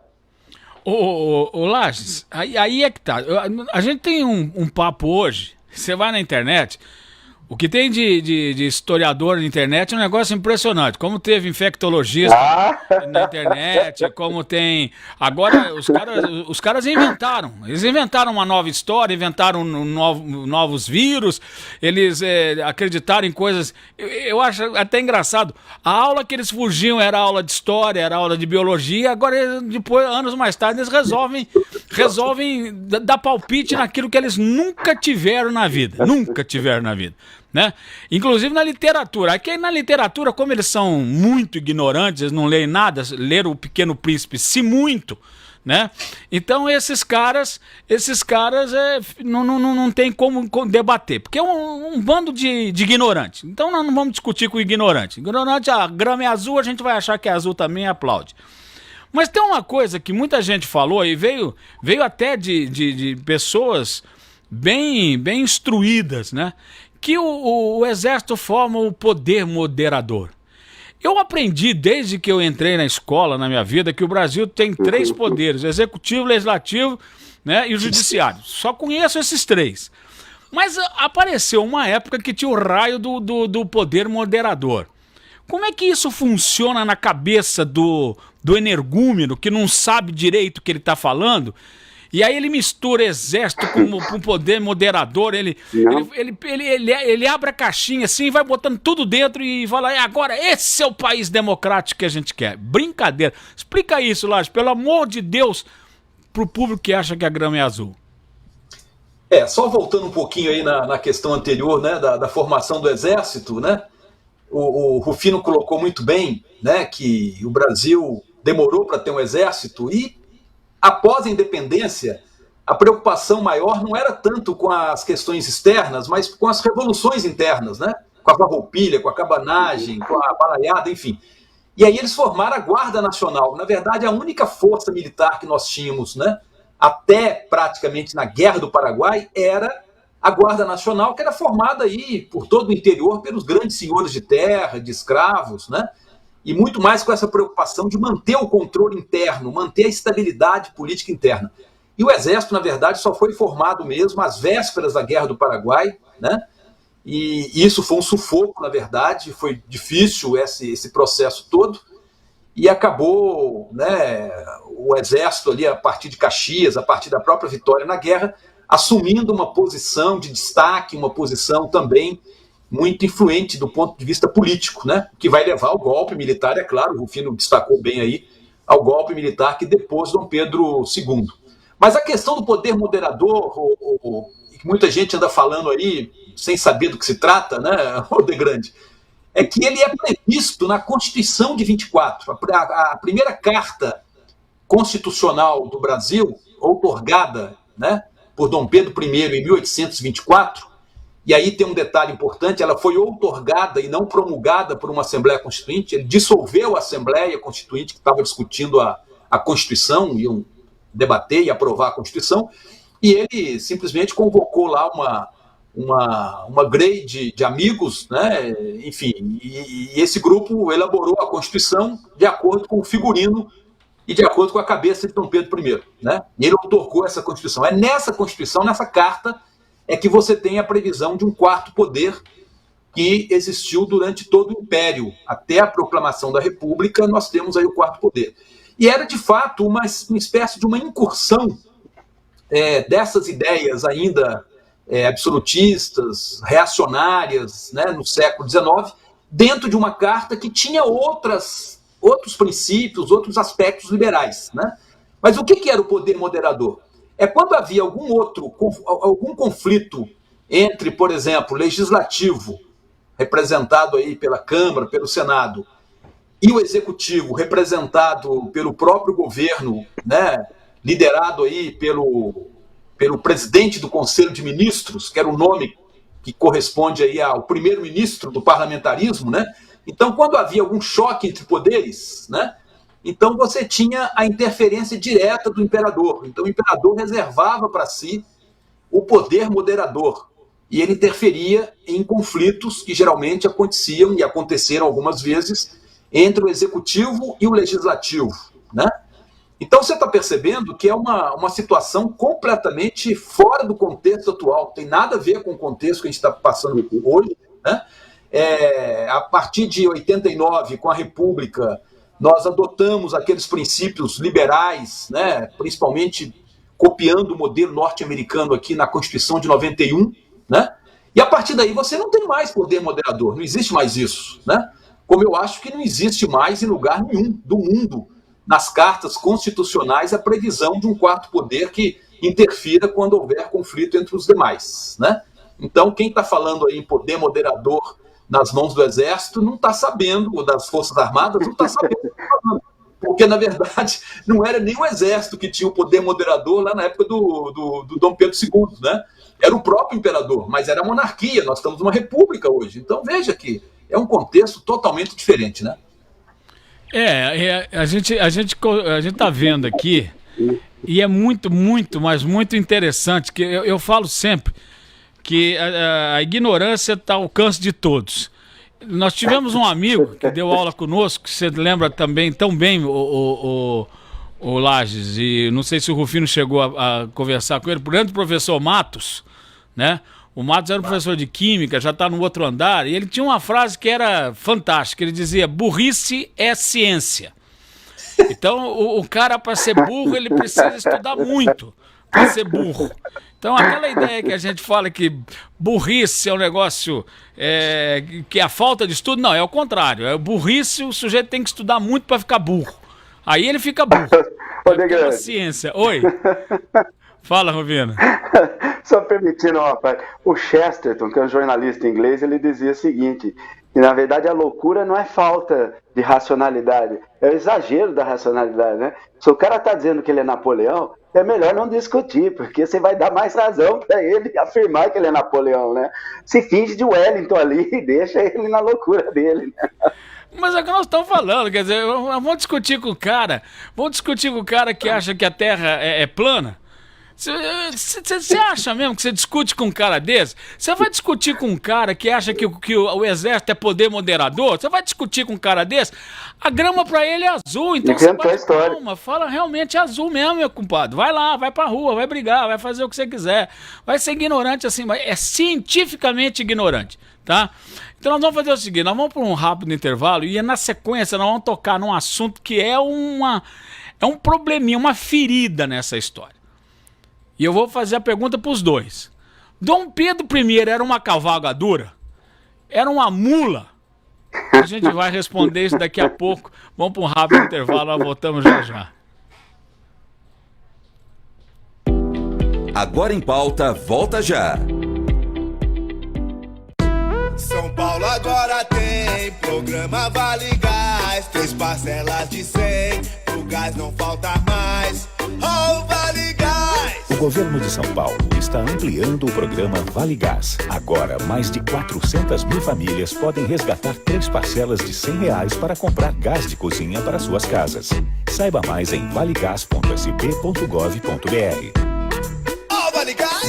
Ô Lages, aí é que tá. A gente tem um papo hoje, você vai na internet, o que tem de historiador na internet é um negócio impressionante. Como teve infectologista na internet, como tem... Agora, os caras inventaram. Eles inventaram uma nova história, inventaram novos vírus, eles acreditaram em coisas... Eu acho até engraçado. A aula que eles fugiam era aula de história, era aula de biologia, agora, depois, anos mais tarde, eles resolvem dar palpite naquilo que eles nunca tiveram na vida. Nunca tiveram na vida. Né? Inclusive na literatura. Aqui na literatura, como eles são muito ignorantes, eles não leem nada, leram O Pequeno Príncipe, se muito, né? Então esses caras não tem como debater, porque é um bando de ignorantes. Então nós não vamos discutir com o ignorante. Ignorante, a grama é azul, a gente vai achar que é azul também e aplaude. Mas tem uma coisa que muita gente falou, e veio até de pessoas bem instruídas, né? Que o Exército forma o poder moderador. Eu aprendi desde que eu entrei na escola, na minha vida, que o Brasil tem 3 poderes: executivo, legislativo, né, e o judiciário. Só conheço esses 3. Mas apareceu uma época que tinha o raio do poder moderador. Como é que isso funciona na cabeça do energúmeno, que não sabe direito o que ele está falando, E aí ele mistura exército com poder moderador, ele abre a caixinha assim, vai botando tudo dentro e fala, agora esse é o país democrático que a gente quer. Brincadeira. Explica isso, Lages, pelo amor de Deus, pro público que acha que a grama é azul. Só voltando um pouquinho aí na questão anterior, né, da formação do exército, né, o Rufino colocou muito bem, né, que o Brasil demorou para ter um exército e, após a independência, a preocupação maior não era tanto com as questões externas, mas com as revoluções internas, né, com a farroupilha, com a cabanagem, com a balaiada, enfim. E aí eles formaram a Guarda Nacional. Na verdade, a única força militar que nós tínhamos, né, até praticamente na Guerra do Paraguai, era a Guarda Nacional, que era formada aí por todo o interior pelos grandes senhores de terra, de escravos, né? E muito mais com essa preocupação de manter o controle interno, manter a estabilidade política interna. E o Exército, na verdade, só foi formado mesmo às vésperas da Guerra do Paraguai, né? E isso foi um sufoco, na verdade, foi difícil esse processo todo, e acabou, né, o Exército ali, a partir de Caxias, a partir da própria vitória na guerra, assumindo uma posição de destaque, uma posição também muito influente do ponto de vista político, né, que vai levar ao golpe militar, é claro, o Rufino destacou bem aí, ao golpe militar que depôs Dom Pedro II. Mas a questão do poder moderador, que muita gente anda falando aí, sem saber do que se trata, né, Odegrande, é que ele é previsto na Constituição de 24. A primeira carta constitucional do Brasil, outorgada, né, por Dom Pedro I em 1824, e aí tem um detalhe importante, ela foi outorgada e não promulgada por uma Assembleia Constituinte, ele dissolveu a Assembleia Constituinte que estava discutindo a Constituição, iam debater e aprovar a Constituição, e ele simplesmente convocou lá uma grade de amigos, né? Enfim, e esse grupo elaborou a Constituição de acordo com o figurino e de acordo com a cabeça de Dom Pedro I, né? E ele outorgou essa Constituição. É nessa Constituição, nessa carta, é que você tem a previsão de um quarto poder que existiu durante todo o Império. Até a proclamação da República, nós temos aí o quarto poder. E era, de fato, uma espécie de uma incursão dessas ideias ainda absolutistas, reacionárias, né, no século XIX, dentro de uma carta que tinha outros princípios, outros aspectos liberais, né? Mas o que era o poder moderador? É quando havia algum conflito entre, por exemplo, o legislativo, representado aí pela Câmara, pelo Senado, e o executivo, representado pelo próprio governo, né, liderado aí pelo presidente do Conselho de Ministros, que era o nome que corresponde aí ao primeiro-ministro do parlamentarismo, né? Então, quando havia algum choque entre poderes, né, então você tinha a interferência direta do imperador. Então, o imperador reservava para si o poder moderador, e ele interferia em conflitos que geralmente aconteciam, e aconteceram algumas vezes, entre o executivo e o legislativo, né? Então você está percebendo que é uma situação completamente fora do contexto atual, não tem nada a ver com o contexto que a gente está passando hoje, né? A partir de 89, com a República, nós adotamos aqueles princípios liberais, né? Principalmente copiando o modelo norte-americano aqui na Constituição de 91, né? E a partir daí você não tem mais poder moderador, não existe mais isso, né? Como eu acho que não existe mais em lugar nenhum do mundo, nas cartas constitucionais, a previsão de um quarto poder que interfira quando houver conflito entre os demais, né? Então, quem está falando aí em poder moderador nas mãos do Exército não está sabendo, ou das Forças Armadas, não está sabendo o que está falando. Porque, na verdade, não era nem o Exército que tinha o poder moderador lá na época do Dom Pedro II, né? Era o próprio imperador, mas era a monarquia, nós estamos numa república hoje. Então, veja que é um contexto totalmente diferente, né? A gente está vendo aqui, e é muito, mas muito interessante, que eu falo sempre que a ignorância está ao alcance de todos. Nós tivemos um amigo que deu aula conosco, que você lembra também tão bem, o Lages, e não sei se o Rufino chegou a conversar com ele, o grande professor Matos, né? O Matos era um professor de química, já está no outro andar, e ele tinha uma frase que era fantástica, ele dizia, burrice é ciência. Então, o cara, para ser burro, ele precisa estudar muito, quer ser burro. Então, aquela ideia que a gente fala que burrice é um negócio que é a falta de estudo, não, é o contrário. É burrice, o sujeito tem que estudar muito para ficar burro. Aí ele fica burro. É uma ciência. Oi. Fala, Rubino. Só permitindo, rapaz, o Chesterton, que é um jornalista inglês, ele dizia o seguinte, que na verdade a loucura não é falta de racionalidade, é o exagero da racionalidade, né? Se o cara tá dizendo que ele é Napoleão, é melhor não discutir, porque você vai dar mais razão para ele afirmar que ele é Napoleão, né? Se finge de Wellington ali e deixa ele na loucura dele, né? Mas é o que nós estamos falando, quer dizer, vamos discutir com o cara que acha que a Terra é plana. Você acha mesmo que você discute com um cara desse? Você vai discutir com um cara que acha que o exército é poder moderador? Você vai discutir com um cara desse? A grama pra ele é azul, então você bate palma, fala realmente azul mesmo, meu compadre. Vai lá, vai pra rua, vai brigar, vai fazer o que você quiser. Vai ser ignorante assim, mas é cientificamente ignorante, tá? Então nós vamos fazer o seguinte, nós vamos para um rápido intervalo e na sequência nós vamos tocar num assunto que é um probleminha, uma ferida nessa história. E eu vou fazer a pergunta para os dois. Dom Pedro I era uma cavalgadura? Era uma mula? A gente vai responder isso daqui a pouco. Vamos para um rápido intervalo, nós voltamos já já. Agora em Pauta, volta já. São Paulo agora tem programa Vale Gás, 3 parcelas de 100, pro gás não falta mais. Oh, Vale Gás! O governo de São Paulo está ampliando o programa Vale Gás. Agora, mais de 400 mil famílias podem resgatar 3 parcelas de R$100 para comprar gás de cozinha para suas casas. Saiba mais em valegas.sp.gov.br.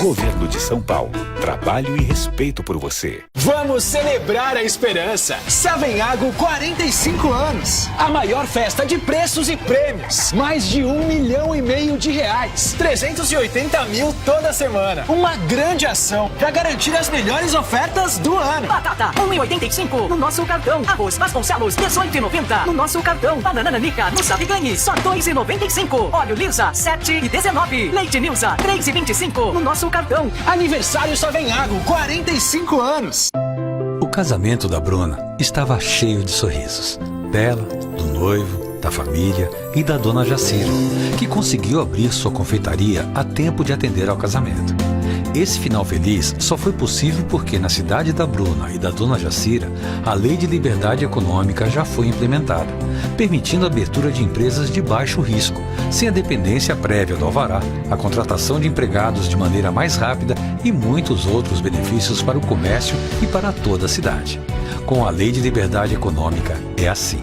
Governo de São Paulo. Trabalho e respeito por você. Vamos celebrar a esperança. Savenhago 45 anos. A maior festa de preços e prêmios. Mais de R$1,5 milhão de reais. 380 mil toda semana. Uma grande ação para garantir as melhores ofertas do ano. Batata, 1,85 no nosso cartão. Arroz Vasconcelos, 18,90 no nosso cartão. Banana Nanica, no Sabe Ganhe, só 2,95. Óleo Lisa, 7,19. Leite Nilza, 3,25 no nosso cartão. Aniversário Savenhago, 45 anos. O casamento da Bruna estava cheio de sorrisos. Dela, do noivo, da família e da dona Jacira, que conseguiu abrir sua confeitaria a tempo de atender ao casamento. Esse final feliz só foi possível porque na cidade da Bruna e da dona Jacira, a Lei de Liberdade Econômica já foi implementada, permitindo a abertura de empresas de baixo risco, sem a dependência prévia do alvará, a contratação de empregados de maneira mais rápida e muitos outros benefícios para o comércio e para toda a cidade. Com a Lei de Liberdade Econômica é assim: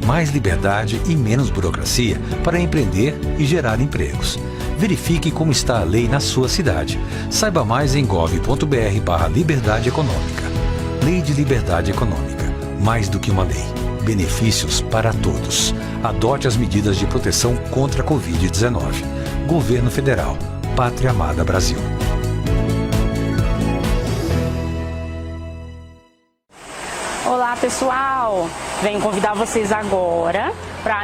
mais liberdade e menos burocracia para empreender e gerar empregos. Verifique como está a lei na sua cidade. Saiba mais em gov.br/liberdade econômica. Lei de Liberdade Econômica. Mais do que uma lei. Benefícios para todos. Adote as medidas de proteção contra a Covid-19. Governo Federal. Pátria Amada Brasil. Olá, pessoal! Venho convidar vocês agora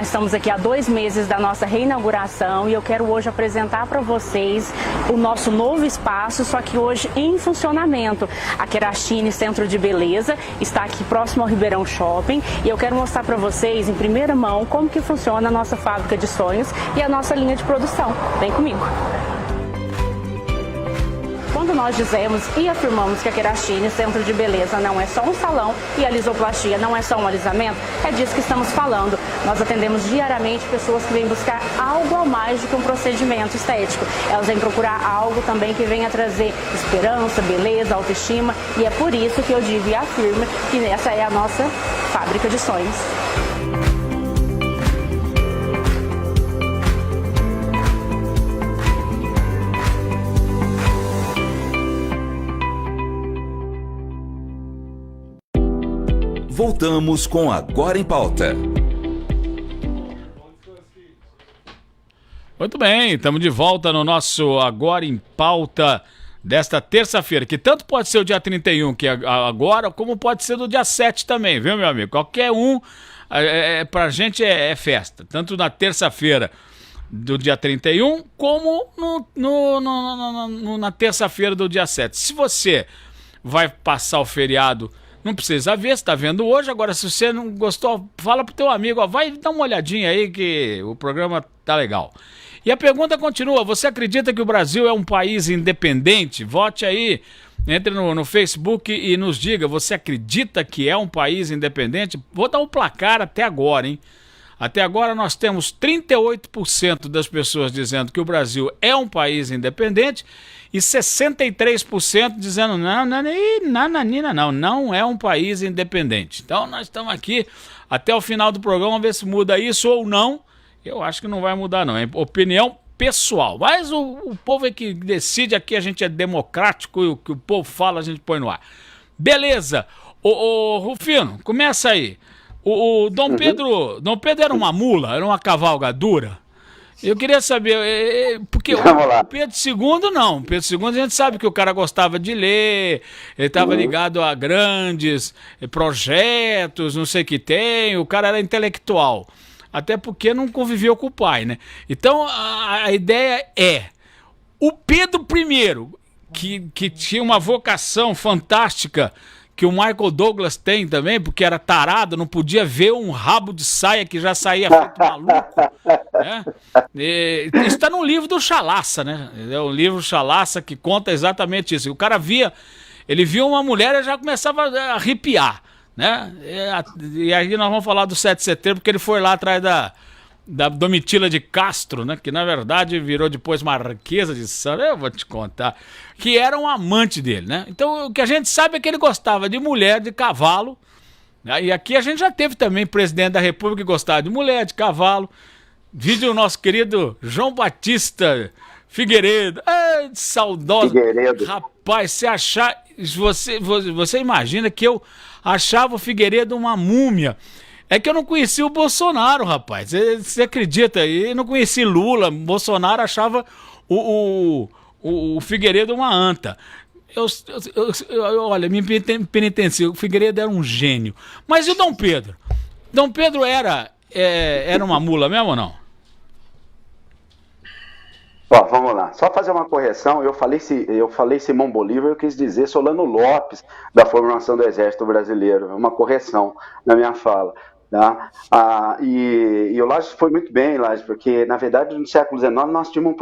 estamos aqui há 2 meses da nossa reinauguração e eu quero hoje apresentar para vocês o nosso novo espaço, só que hoje em funcionamento. A Kerastine Centro de Beleza está aqui próximo ao Ribeirão Shopping e eu quero mostrar para vocês em primeira mão como que funciona a nossa fábrica de sonhos e a nossa linha de produção. Vem comigo! Quando nós dizemos e afirmamos que a Kerastine Centro de Beleza não é só um salão e a lisoplastia não é só um alisamento, é disso que estamos falando. Nós atendemos diariamente pessoas que vêm buscar algo a mais do que um procedimento estético. Elas vêm procurar algo também que venha trazer esperança, beleza, autoestima, e é por isso que eu digo e afirmo que essa é a nossa fábrica de sonhos. Voltamos com Agora em Pauta. Muito bem, estamos de volta no nosso Agora em Pauta desta terça-feira, que tanto pode ser o dia 31, que é agora, como pode ser do dia 7 também, viu, meu amigo? Qualquer um, pra gente é festa. Tanto na terça-feira, do dia 31, como na terça-feira do dia 7. Se você vai passar o feriado, não precisa ver, você está vendo hoje. Agora, se você não gostou, fala pro teu amigo, ó, vai dar uma olhadinha aí que o programa tá legal. E a pergunta continua: você acredita que o Brasil é um país independente? Vote aí, entre no Facebook e nos diga, você acredita que é um país independente? Vou dar um placar até agora, hein? Até agora nós temos 38% das pessoas dizendo que o Brasil é um país independente e 63% dizendo não é um país independente. Então nós estamos aqui até o final do programa, vamos ver se muda isso ou não. Eu acho que não vai mudar não, é opinião pessoal. Mas o povo é que decide, aqui a gente é democrático e o que o povo fala a gente põe no ar. Beleza, ô Rufino, começa aí. O Dom Pedro era uma mula, era uma cavalgadura. Eu queria saber, porque o Pedro II não. O Pedro II a gente sabe que o cara gostava de ler, ele estava ligado a grandes projetos, não sei o que tem, o cara era intelectual. Até porque não conviveu com o pai, né? Então a ideia é, o Pedro I, que tinha uma vocação fantástica, que o Michael Douglas tem também, porque era tarado, não podia ver um rabo de saia que já saía feito maluco, né? Isso está no livro do Chalaça, né? É o livro Chalaça que conta exatamente isso. O cara via uma mulher e já começava a arrepiar, né? E aí nós vamos falar do 7 de setembro, porque ele foi lá atrás da Domitila de Castro, né? Que na verdade virou depois Marquesa de Sá, eu vou te contar, que era um amante dele, né? Então o que a gente sabe é que ele gostava de mulher, de cavalo, né? E aqui a gente já teve também presidente da República que gostava de mulher, de cavalo. Vídeo do nosso querido João Batista Figueiredo, saudoso Figueiredo. Rapaz, você imagina que eu achava o Figueiredo uma múmia. É que eu não conheci o Bolsonaro, rapaz. Você acredita? Eu não conheci Lula. Bolsonaro achava o Figueiredo uma anta. Olha, me penitencio. O Figueiredo era um gênio. Mas e o Dom Pedro? Dom Pedro era uma mula mesmo ou não? Ó, vamos lá. Só fazer uma correção. Eu falei Simão Bolívar, eu quis dizer Solano Lopes, da formação do Exército Brasileiro. É uma correção na minha fala. Tá? E o Lages foi muito bem, Lages, porque na verdade no século XIX nós tínhamos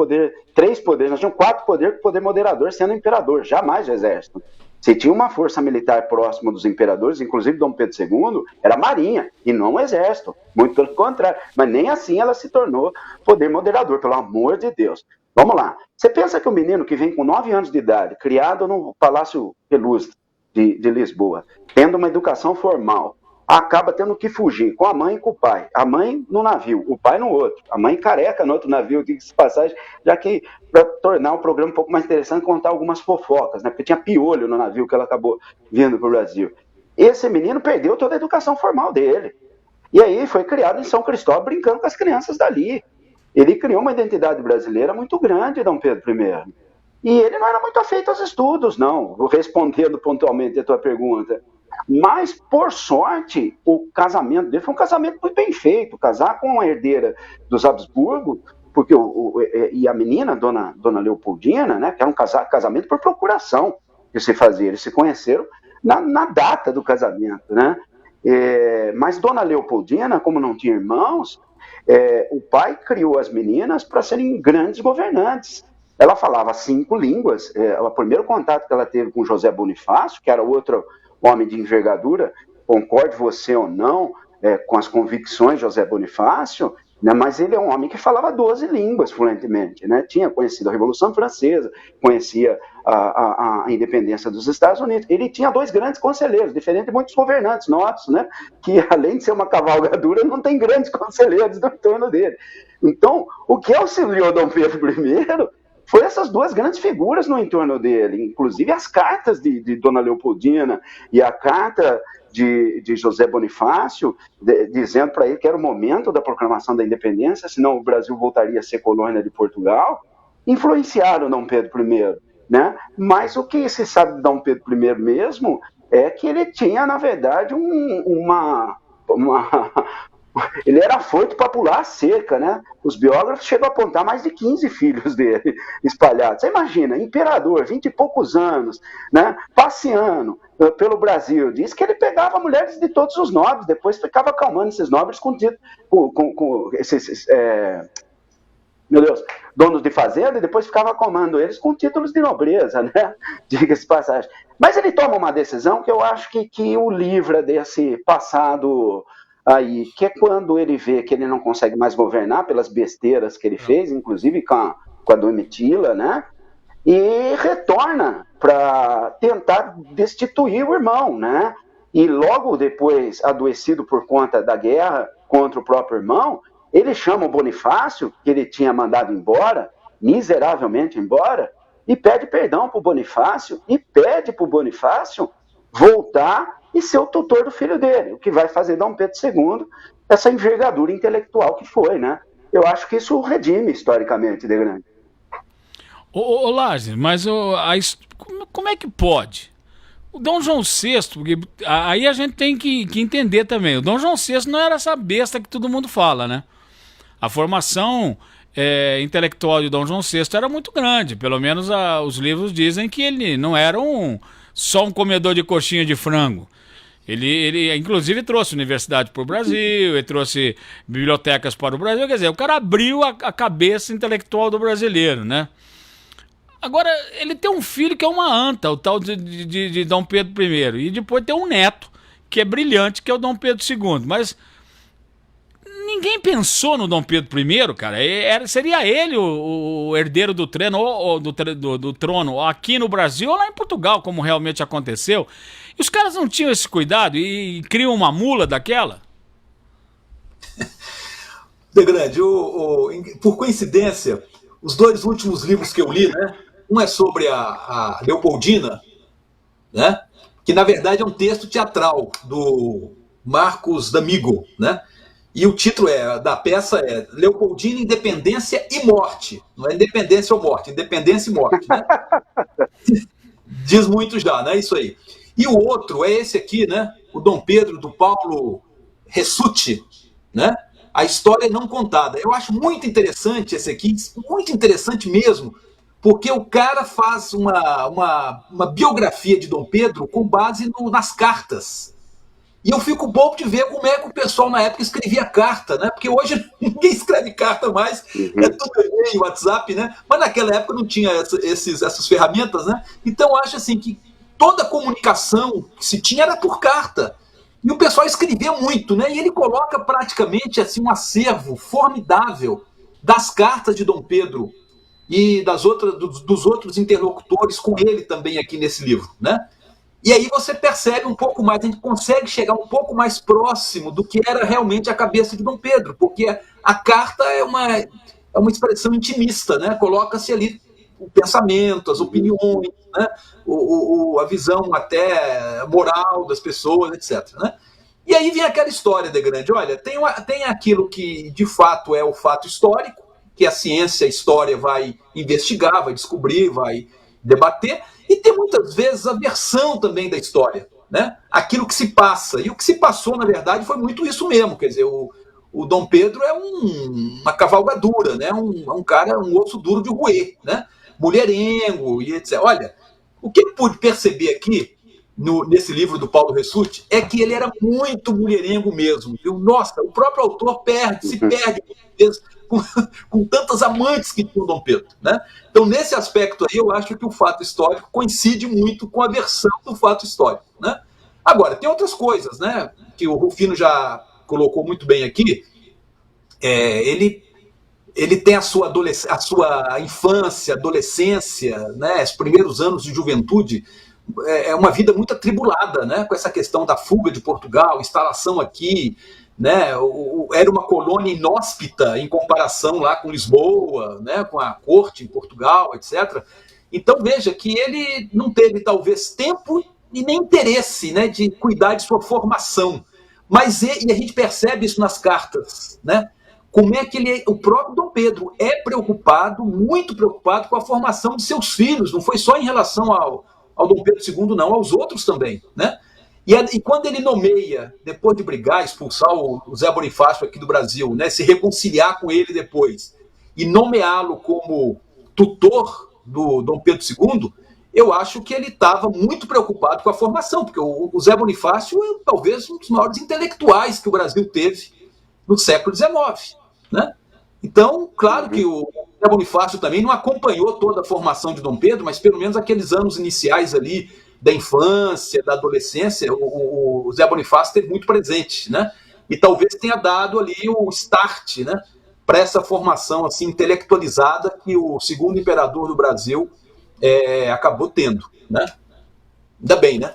três poderes, nós tínhamos 4 poderes, poder moderador sendo imperador, jamais o exército. Se tinha uma força militar próxima dos imperadores, inclusive Dom Pedro II, era a marinha e não o exército, muito pelo contrário, mas nem assim ela se tornou poder moderador, pelo amor de Deus. Vamos lá, você pensa que o menino que vem com 9 anos de idade, criado no Palácio Pelustre de Lisboa, tendo uma educação formal, acaba tendo que fugir com a mãe e com o pai. A mãe no navio, o pai no outro. A mãe careca no outro navio, de passagem, já que para tornar o programa um pouco mais interessante, contar algumas fofocas, né? Porque tinha piolho no navio que ela acabou vindo para o Brasil. Esse menino perdeu toda a educação formal dele. E aí foi criado em São Cristóvão, brincando com as crianças dali. Ele criou uma identidade brasileira muito grande, Dom Pedro I. E ele não era muito afeito aos estudos, não. Vou respondendo pontualmente a tua pergunta. Mas, por sorte, o casamento dele foi um casamento muito bem feito. Casar com uma herdeira dos Habsburgo, porque e a menina, Dona Leopoldina, né, que era um casamento por procuração que se fazia. Eles se conheceram na data do casamento, né? Mas Dona Leopoldina, como não tinha irmãos, o pai criou as meninas para serem grandes governantes. Ela falava 5 línguas. O primeiro contato que ela teve com José Bonifácio, que era outro homem de envergadura, concorde você ou não com as convicções de José Bonifácio, né, mas ele é um homem que falava 12 línguas fluentemente, né, tinha conhecido a Revolução Francesa, conhecia a independência dos Estados Unidos. Ele tinha 2 grandes conselheiros, diferente de muitos governantes nossos, né, que além de ser uma cavalgadura, não tem grandes conselheiros no torno dele. Então, o que auxiliou Dom Pedro I foi essas 2 grandes figuras no entorno dele, inclusive as cartas de Dona Leopoldina e a carta de José Bonifácio, dizendo para ele que era o momento da proclamação da independência, senão o Brasil voltaria a ser colônia de Portugal, influenciaram Dom Pedro I. Né? Mas o que se sabe de Dom Pedro I mesmo é que ele tinha, na verdade, Ele era afoito para pular a cerca, né? Os biógrafos chegam a apontar mais de 15 filhos dele espalhados. Você imagina, imperador, 20 e poucos anos, né? Passeando pelo Brasil. Diz que ele pegava mulheres de todos os nobres, depois ficava acalmando esses nobres com esses... meu Deus, donos de fazenda, e depois ficava acalmando eles com títulos de nobreza, né? Diga-se de passagem. Mas ele toma uma decisão que eu acho que o livra desse passado aí, que é quando ele vê que ele não consegue mais governar pelas besteiras que ele fez, inclusive com a Domitila, né? E retorna para tentar destituir o irmão, né? E logo depois, adoecido por conta da guerra contra o próprio irmão, ele chama o Bonifácio, que ele tinha mandado embora, miseravelmente embora, e pede perdão para o Bonifácio, e pede para o Bonifácio voltar e ser o tutor do filho dele, o que vai fazer Dom Pedro II essa envergadura intelectual que foi, né? Eu acho que isso redime historicamente, de grande. Ô Lages, mas como é que pode? O Dom João VI, porque aí a gente tem que entender também, o Dom João VI não era essa besta que todo mundo fala, né? A formação intelectual de Dom João VI era muito grande, pelo menos os livros dizem que ele não era só um comedor de coxinha de frango. Ele inclusive trouxe universidade para o Brasil, ele trouxe bibliotecas para o Brasil, quer dizer, o cara abriu a cabeça intelectual do brasileiro, né? Agora, ele tem um filho que é uma anta, o tal de Dom Pedro I, e depois tem um neto, que é brilhante, que é o Dom Pedro II, mas ninguém pensou no Dom Pedro I, cara. Seria ele o herdeiro do trono aqui no Brasil ou lá em Portugal, como realmente aconteceu. E os caras não tinham esse cuidado e criam uma mula daquela? De grande, por coincidência, os dois últimos livros que eu li, né? Um é sobre a Leopoldina, né? Que na verdade é um texto teatral do Marcos D'Amigo, né? E o título da peça é Leopoldina, Independência e Morte. Não é Independência ou Morte, Independência e Morte, né? Diz muito já, né? Isso aí. E o outro é esse aqui, né? O Dom Pedro, do Paulo Ressuti, né? A História Não Contada. Eu acho muito interessante esse aqui, muito interessante mesmo, porque o cara faz uma biografia de Dom Pedro com base nas cartas. E eu fico bobo de ver como é que o pessoal na época escrevia carta, né? Porque hoje ninguém escreve carta mais, é tudo e-mail, WhatsApp, né? Mas naquela época não tinha essas ferramentas, né? Então eu acho assim que toda a comunicação que se tinha era por carta. E o pessoal escrevia muito, né? E ele coloca praticamente assim um acervo formidável das cartas de Dom Pedro e dos outros interlocutores com ele também aqui nesse livro, né? E aí você percebe um pouco mais, a gente consegue chegar um pouco mais próximo do que era realmente a cabeça de Dom Pedro, porque a carta é uma expressão intimista, né? Coloca-se ali o pensamento, as opiniões, né? A visão até moral das pessoas, etc. Né? E aí vem aquela história, de grande, olha, tem aquilo que de fato é o fato histórico, que a ciência, a história vai investigar, vai descobrir, vai debater, e tem muitas vezes a versão também da história, né? Aquilo que se passa. E o que se passou, na verdade, foi muito isso mesmo. Quer dizer, o Dom Pedro é uma cavalgadura, né? Um cara, um osso duro de roer, né? Mulherengo e etc. Olha, o que eu pude perceber aqui, nesse livro do Paulo Ressuti, é que ele era muito mulherengo mesmo. Viu? Nossa, o próprio autor se perde com tantas amantes que tinha o Dom Pedro, né? Então, nesse aspecto aí, eu acho que o fato histórico coincide muito com a versão do fato histórico, né? Agora, tem outras coisas, né? Que o Rufino já colocou muito bem aqui. Ele tem a sua infância, adolescência, né? Os primeiros anos de juventude, é uma vida muito atribulada, né? Com essa questão da fuga de Portugal, instalação aqui, né? Era uma colônia inóspita em comparação lá com Lisboa, né? Com a corte em Portugal, etc. Então veja que ele não teve talvez tempo e nem interesse, né? De cuidar de sua formação, mas e a gente percebe isso nas cartas, né? Como é que o próprio Dom Pedro é preocupado, muito preocupado com a formação de seus filhos, não foi só em relação ao Dom Pedro II, não, aos outros também, né? E quando ele nomeia, depois de brigar, expulsar o Zé Bonifácio aqui do Brasil, né, se reconciliar com ele depois, e nomeá-lo como tutor do Dom Pedro II, eu acho que ele estava muito preocupado com a formação, porque o Zé Bonifácio é talvez um dos maiores intelectuais que o Brasil teve no século XIX, né? Então, claro que o Zé Bonifácio também não acompanhou toda a formação de Dom Pedro, mas pelo menos aqueles anos iniciais ali da infância, da adolescência, o Zé Bonifácio esteve muito presente, né? E talvez tenha dado ali o start, né, para essa formação assim intelectualizada que o segundo imperador do Brasil acabou tendo, né? Ainda bem, né?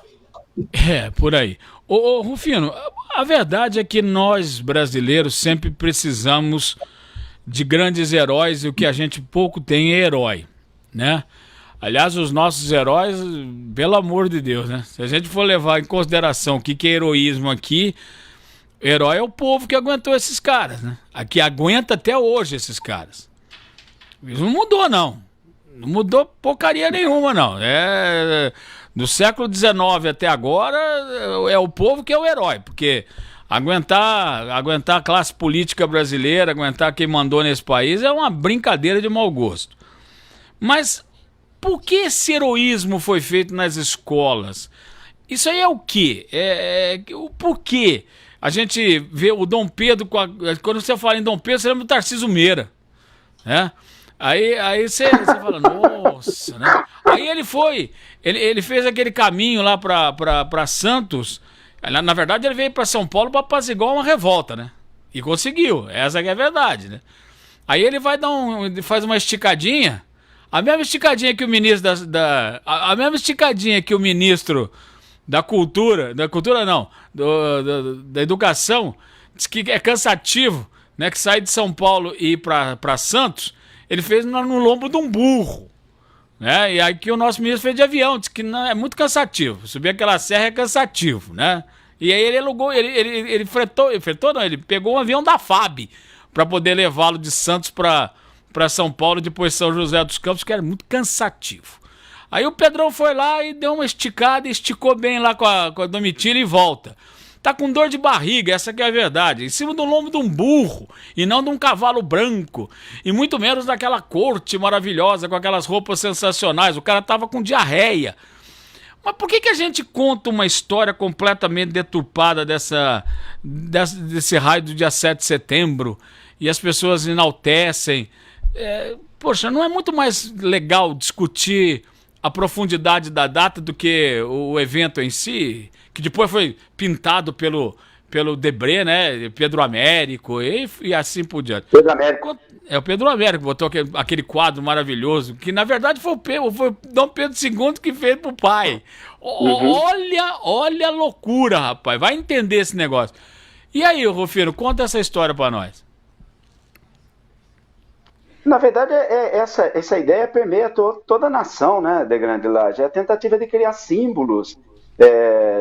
Por aí. Ô, Rufino, a verdade é que nós, brasileiros, sempre precisamos de grandes heróis, e o que a gente pouco tem é herói, né? Aliás, os nossos heróis, pelo amor de Deus, né? Se a gente for levar em consideração o que é heroísmo aqui, herói é o povo que aguentou esses caras, né? Aqui aguenta até hoje esses caras. Isso não mudou, não. Não mudou porcaria nenhuma, não. Do século XIX até agora, é o povo que é o herói, porque aguentar a classe política brasileira, aguentar quem mandou nesse país é uma brincadeira de mau gosto. Mas por que esse heroísmo foi feito nas escolas? Isso aí é o quê? O porquê? A gente vê o Dom Pedro, quando você fala em Dom Pedro, você lembra do Tarcísio Meira, né? Aí você fala, nossa, né? Aí ele fez aquele caminho lá para Santos. Na verdade, ele veio para São Paulo para apaziguar uma revolta, né? E conseguiu, essa que é a verdade, né? Aí ele faz uma esticadinha, a mesma esticadinha que o ministro a mesma esticadinha que o ministro da Educação, diz que é cansativo, né? Que sai de São Paulo e ir para Santos, ele fez no lombo de um burro, né? E aí que o nosso ministro fez de avião, diz que não, é muito cansativo, subir aquela serra é cansativo, né? E aí ele alugou, ele pegou um avião da FAB para poder levá-lo de Santos para São Paulo, depois São José dos Campos, que era muito cansativo. Aí o Pedrão foi lá e deu uma esticada, esticou bem lá com a Domitila e volta. Tá com dor de barriga, essa que é a verdade, em cima do lombo de um burro, e não de um cavalo branco, e muito menos daquela corte maravilhosa, com aquelas roupas sensacionais, o cara tava com diarreia. Mas por que a gente conta uma história completamente deturpada desse raio do dia 7 de setembro, e as pessoas enaltecem? Poxa, não é muito mais legal discutir a profundidade da data do que o evento em si, que depois foi pintado pelo Debré, né? Pedro Américo e assim por diante. Pedro Américo. O Pedro Américo botou aquele quadro maravilhoso, que na verdade foi o Dom Pedro II que fez pro pai. Olha a loucura, rapaz. Vai entender esse negócio. E aí, Rufino, conta essa história pra nós. Na verdade, essa ideia permeia toda a nação, né, de Grande Laje. É a tentativa de criar símbolos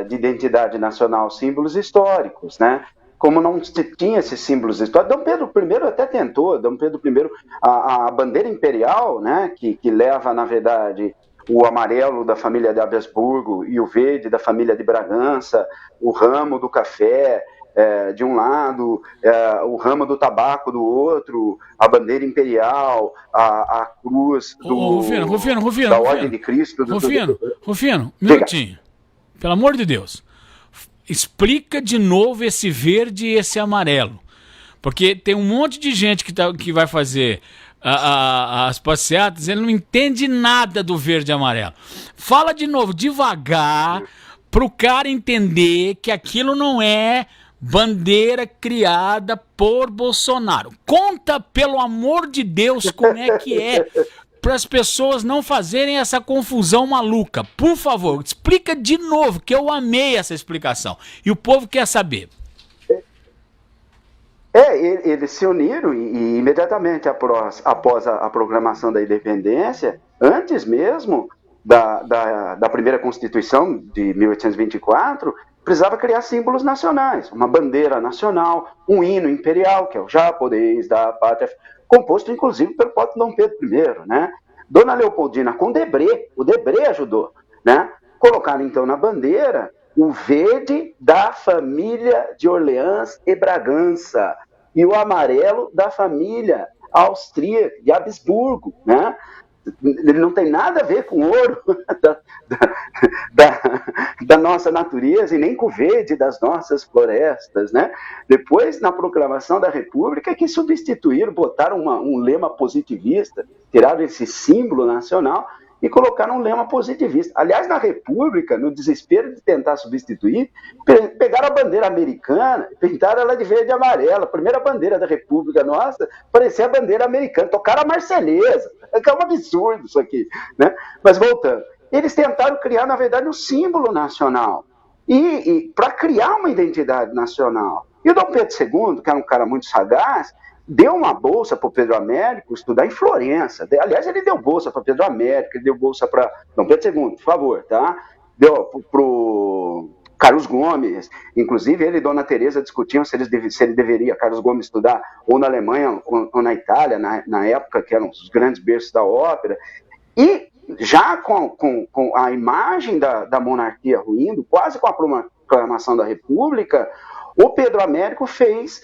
de identidade nacional, símbolos históricos, né? Como não se tinha esses símbolos históricos, Dom Pedro I até tentou, Dom Pedro I, a bandeira imperial, né, que leva, na verdade, o amarelo da família de Habsburgo e o verde da família de Bragança, o ramo do café de um lado, o ramo do tabaco do outro, a bandeira imperial, a cruz Rufino, da Ordem de Cristo. Rufino, minutinho. Pelo amor de Deus. Explica de novo esse verde e esse amarelo. Porque tem um monte de gente que vai fazer as passeatas, ele não entende nada do verde e amarelo. Fala de novo, devagar, pro cara entender que aquilo não é bandeira criada por Bolsonaro. Conta, pelo amor de Deus, como é que é, para as pessoas não fazerem essa confusão maluca. Por favor, explica de novo, que eu amei essa explicação. E o povo quer saber. Eles se uniram e imediatamente após a proclamação da independência, antes mesmo da primeira Constituição de 1824, precisava criar símbolos nacionais, uma bandeira nacional, um hino imperial, que é o japonês da pátria, composto inclusive pelo próprio Dom Pedro I, né? Dona Leopoldina com o Debré ajudou, né? Colocaram então na bandeira o verde da família de Orleans e Bragança e o amarelo da família austríaca de Habsburgo, né? Ele não tem nada a ver com o ouro da nossa natureza e nem com o verde das nossas florestas, né? Depois, na proclamação da República, que substituíram, botaram um lema positivista, tiraram esse símbolo nacional e colocaram um lema positivista. Aliás, na República, no desespero de tentar substituir, pegaram a bandeira americana e pintaram ela de verde e amarela. A primeira bandeira da República nossa parecia a bandeira americana. Tocaram a Marselhesa. É um absurdo isso aqui, né? Mas voltando, eles tentaram criar, na verdade, um símbolo nacional. E para criar uma identidade nacional. E o Dom Pedro II, que era um cara muito sagaz, deu uma bolsa para o Pedro Américo estudar em Florença. Aliás, ele deu bolsa para Pedro Américo, ele deu bolsa para Dom Pedro II, por favor, tá? Deu para o Carlos Gomes, inclusive ele e Dona Teresa discutiam se ele deveria, Carlos Gomes, estudar ou na Alemanha ou na Itália, na época que eram os grandes berços da ópera. E já com a imagem da monarquia ruindo, quase com a proclamação da República, o Pedro Américo fez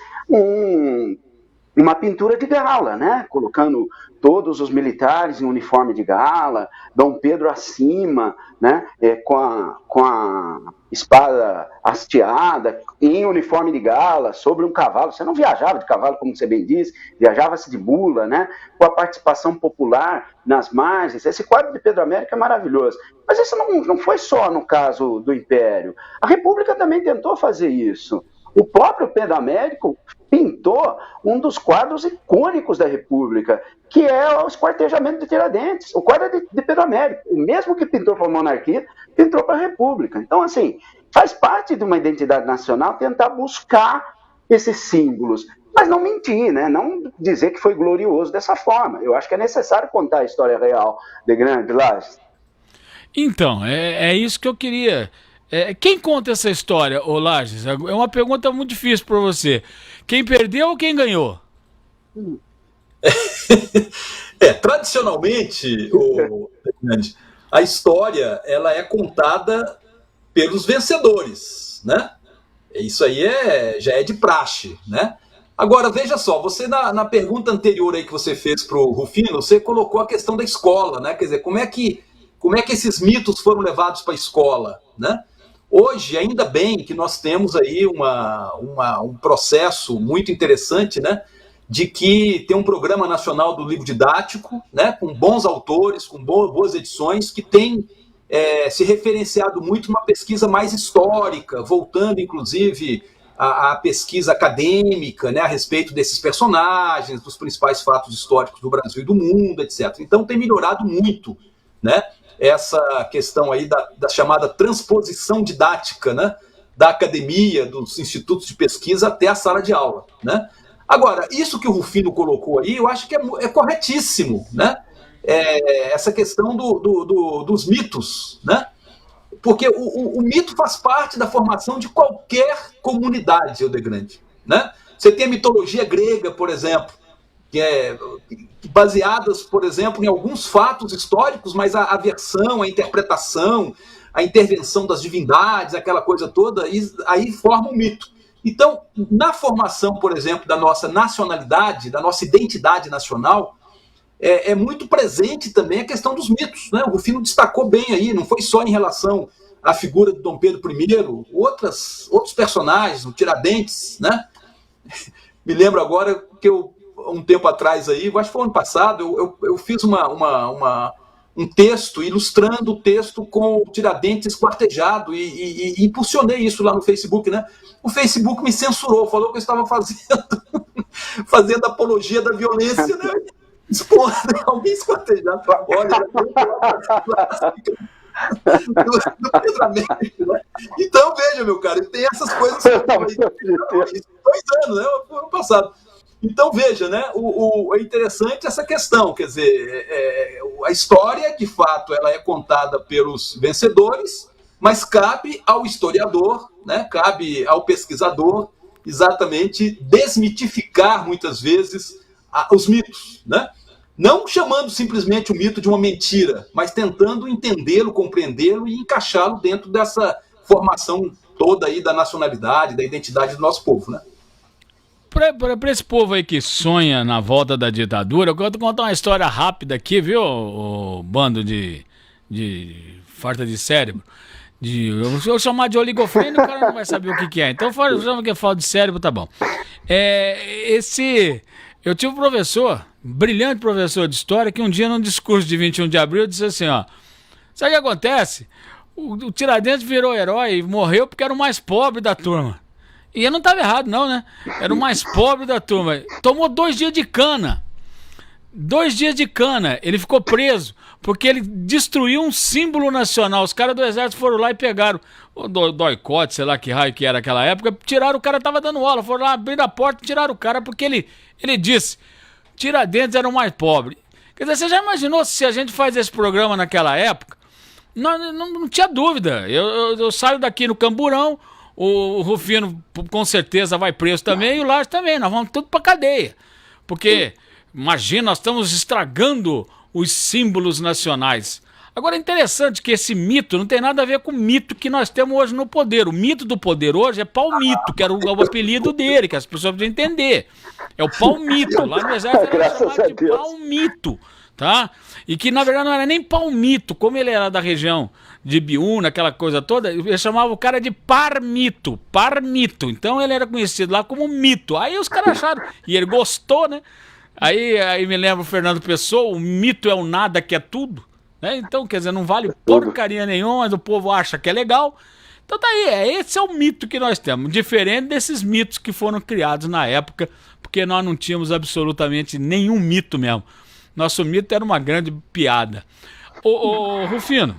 uma pintura de gala, né? Colocando todos os militares em uniforme de gala, Dom Pedro acima, né? Com a espada hasteada, em uniforme de gala, sobre um cavalo. Você não viajava de cavalo, como você bem disse, viajava-se de mula, né? Com a participação popular nas margens. Esse quadro de Pedro Américo é maravilhoso. Mas isso não foi só no caso do Império. A República também tentou fazer isso. O próprio Pedro Américo pintou um dos quadros icônicos da República, que é o esquartejamento de Tiradentes. O quadro é de Pedro Américo. O mesmo que pintou para a monarquia, pintou para a República. Então, assim, faz parte de uma identidade nacional tentar buscar esses símbolos. Mas não mentir, né? Não dizer que foi glorioso dessa forma. Eu acho que é necessário contar a história real de Grande Lages. Então, é isso que eu queria... quem conta essa história, ô Lages? É uma pergunta muito difícil para você. Quem perdeu ou quem ganhou? Tradicionalmente, a história ela é contada pelos vencedores, né? Isso aí já é de praxe, né? Agora, veja só, você na pergunta anterior aí que você fez para o Rufino, você colocou a questão da escola, né? Quer dizer, como é que esses mitos foram levados para a escola, né? Hoje, ainda bem que nós temos aí um processo muito interessante, né, de que tem um Programa Nacional do Livro Didático, né, com bons autores, com boas edições, que tem se referenciado muito numa pesquisa mais histórica, voltando, inclusive, à pesquisa acadêmica, né, a respeito desses personagens, dos principais fatos históricos do Brasil e do mundo, etc. Então, tem melhorado muito, né, essa questão aí da chamada transposição didática, né, da academia, dos institutos de pesquisa até a sala de aula, né? Agora, isso que o Rufino colocou aí, eu acho que é corretíssimo, né? Essa questão dos mitos, né? Porque o mito faz parte da formação de qualquer comunidade, Ildegrande, né? Você tem a mitologia grega, por exemplo, que é baseadas, por exemplo, em alguns fatos históricos, mas a versão, a interpretação, a intervenção das divindades, aquela coisa toda, aí forma um mito. Então, na formação, por exemplo, da nossa nacionalidade, da nossa identidade nacional, é muito presente também a questão dos mitos, né? O Rufino destacou bem aí, não foi só em relação à figura de Dom Pedro I, outros personagens, o Tiradentes, né? Me lembro agora que um tempo atrás aí, acho que foi ano passado, eu fiz um texto, ilustrando o texto com o Tiradentes esquartejado e impulsionei isso lá no Facebook, né? O Facebook me censurou, falou que eu estava fazendo apologia da violência, né? Expondo alguém esquartejado. Olha, do Pedro Américo, né? Então, veja, meu cara, tem essas coisas que eu aí, 2 anos, né? O ano passado. Então, veja, né, é interessante essa questão, quer dizer, a história, de fato, ela é contada pelos vencedores, mas cabe ao historiador, né, cabe ao pesquisador, exatamente, desmitificar, muitas vezes, os mitos, né? Não chamando simplesmente o mito de uma mentira, mas tentando entendê-lo, compreendê-lo e encaixá-lo dentro dessa formação toda aí da nacionalidade, da identidade do nosso povo, né? Para esse povo aí que sonha na volta da ditadura, eu quero contar uma história rápida aqui, viu, o bando de farta de cérebro. Se eu chamar de oligofrênio, o cara não vai saber o que é. Então, chama que é falta de cérebro, tá bom. Eu tive um professor, brilhante professor de história, que um dia, num discurso de 21 de abril, disse assim, ó, sabe o que acontece? O Tiradentes virou herói e morreu porque era o mais pobre da turma. E eu não estava errado, não, né? Era o mais pobre da turma. Tomou 2 dias de cana. 2 dias de cana. Ele ficou preso porque ele destruiu um símbolo nacional. Os caras do exército foram lá e pegaram o doicote, sei lá que raio que era naquela época, tiraram o cara, tava dando aula, foram lá, abriram a porta e tiraram o cara porque ele disse, Tiradentes era o mais pobre. Quer dizer, você já imaginou se a gente faz esse programa naquela época? Não tinha dúvida. Eu saio daqui no Camburão, o Rufino com certeza vai preso também, e o Laje também, nós vamos tudo pra cadeia. Porque, imagina, nós estamos estragando os símbolos nacionais. Agora é interessante que esse mito não tem nada a ver com o mito que nós temos hoje no poder. O mito do poder hoje é Palmito, que era o apelido dele, que as pessoas precisam entender. É o Palmito, lá no exército era chamado de Palmito, tá? E que na verdade não era nem Palmito, como ele era da região de Biúna, aquela coisa toda, ele chamava o cara de Parmito. Então ele era conhecido lá como Mito. Aí os caras acharam, e ele gostou, né? Aí me lembra o Fernando Pessoa, o mito é o nada que é tudo. Né? Então, quer dizer, não vale porcaria nenhuma, mas o povo acha que é legal. Então tá aí, esse é o mito que nós temos, diferente desses mitos que foram criados na época, porque nós não tínhamos absolutamente nenhum mito mesmo. Nosso mito era uma grande piada. Ô Rufino,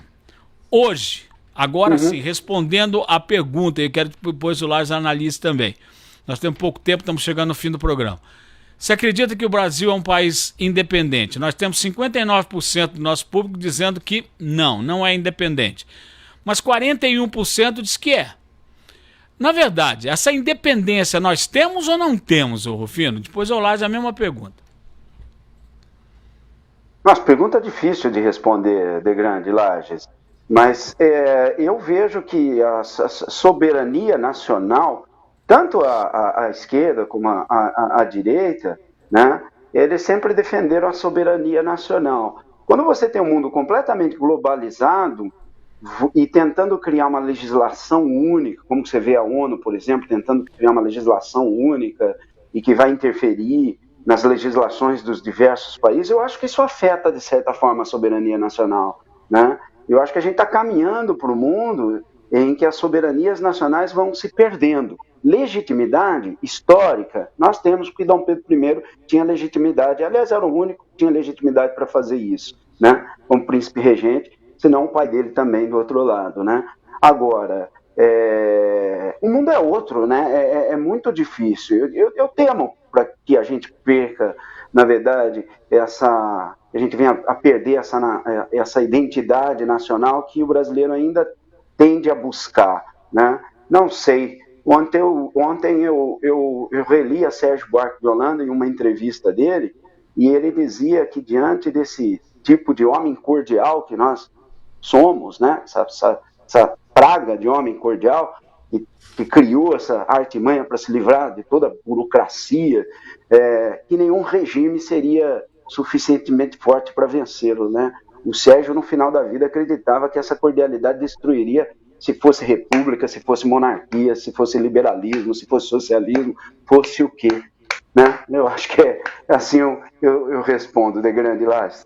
hoje, agora sim, respondendo a pergunta, eu quero depois o Laje analise também. Nós temos pouco tempo, estamos chegando no fim do programa. Você acredita que o Brasil é um país independente? Nós temos 59% do nosso público dizendo que não é independente. Mas 41% diz que é. Na verdade, essa independência nós temos ou não temos, Rufino? Depois eu Laje a mesma pergunta. Nossa, pergunta difícil de responder, de grande Lages. Mas eu vejo que a soberania nacional, tanto a esquerda como a direita, né, eles sempre defenderam a soberania nacional. Quando você tem um mundo completamente globalizado e tentando criar uma legislação única, como você vê a ONU, por exemplo, tentando criar uma legislação única e que vai interferir nas legislações dos diversos países, eu acho que isso afeta, de certa forma, a soberania nacional, né? Eu acho que a gente está caminhando para o mundo em que as soberanias nacionais vão se perdendo. Legitimidade histórica, nós temos, porque Dom Pedro I tinha legitimidade, aliás, era o único que tinha legitimidade para fazer isso, né? Como príncipe regente, senão o pai dele também do outro lado, né? Agora, o mundo é outro, né? É muito difícil. Eu temo para que a gente perca, na verdade, a gente venha a perder essa identidade nacional que o brasileiro ainda tende a buscar, né? Não sei. Ontem eu reli a Sérgio Buarque de Holanda em uma entrevista dele, e ele dizia que diante desse tipo de homem cordial que nós somos, né? Essa praga de homem cordial que criou essa artimanha para se livrar de toda a burocracia, que nenhum regime seria suficientemente forte para vencê-lo, né? O Sérgio, no final da vida, acreditava que essa cordialidade destruiria se fosse república, se fosse monarquia, se fosse liberalismo, se fosse socialismo, fosse o quê, né? Eu acho que é assim eu respondo, de grande Laje.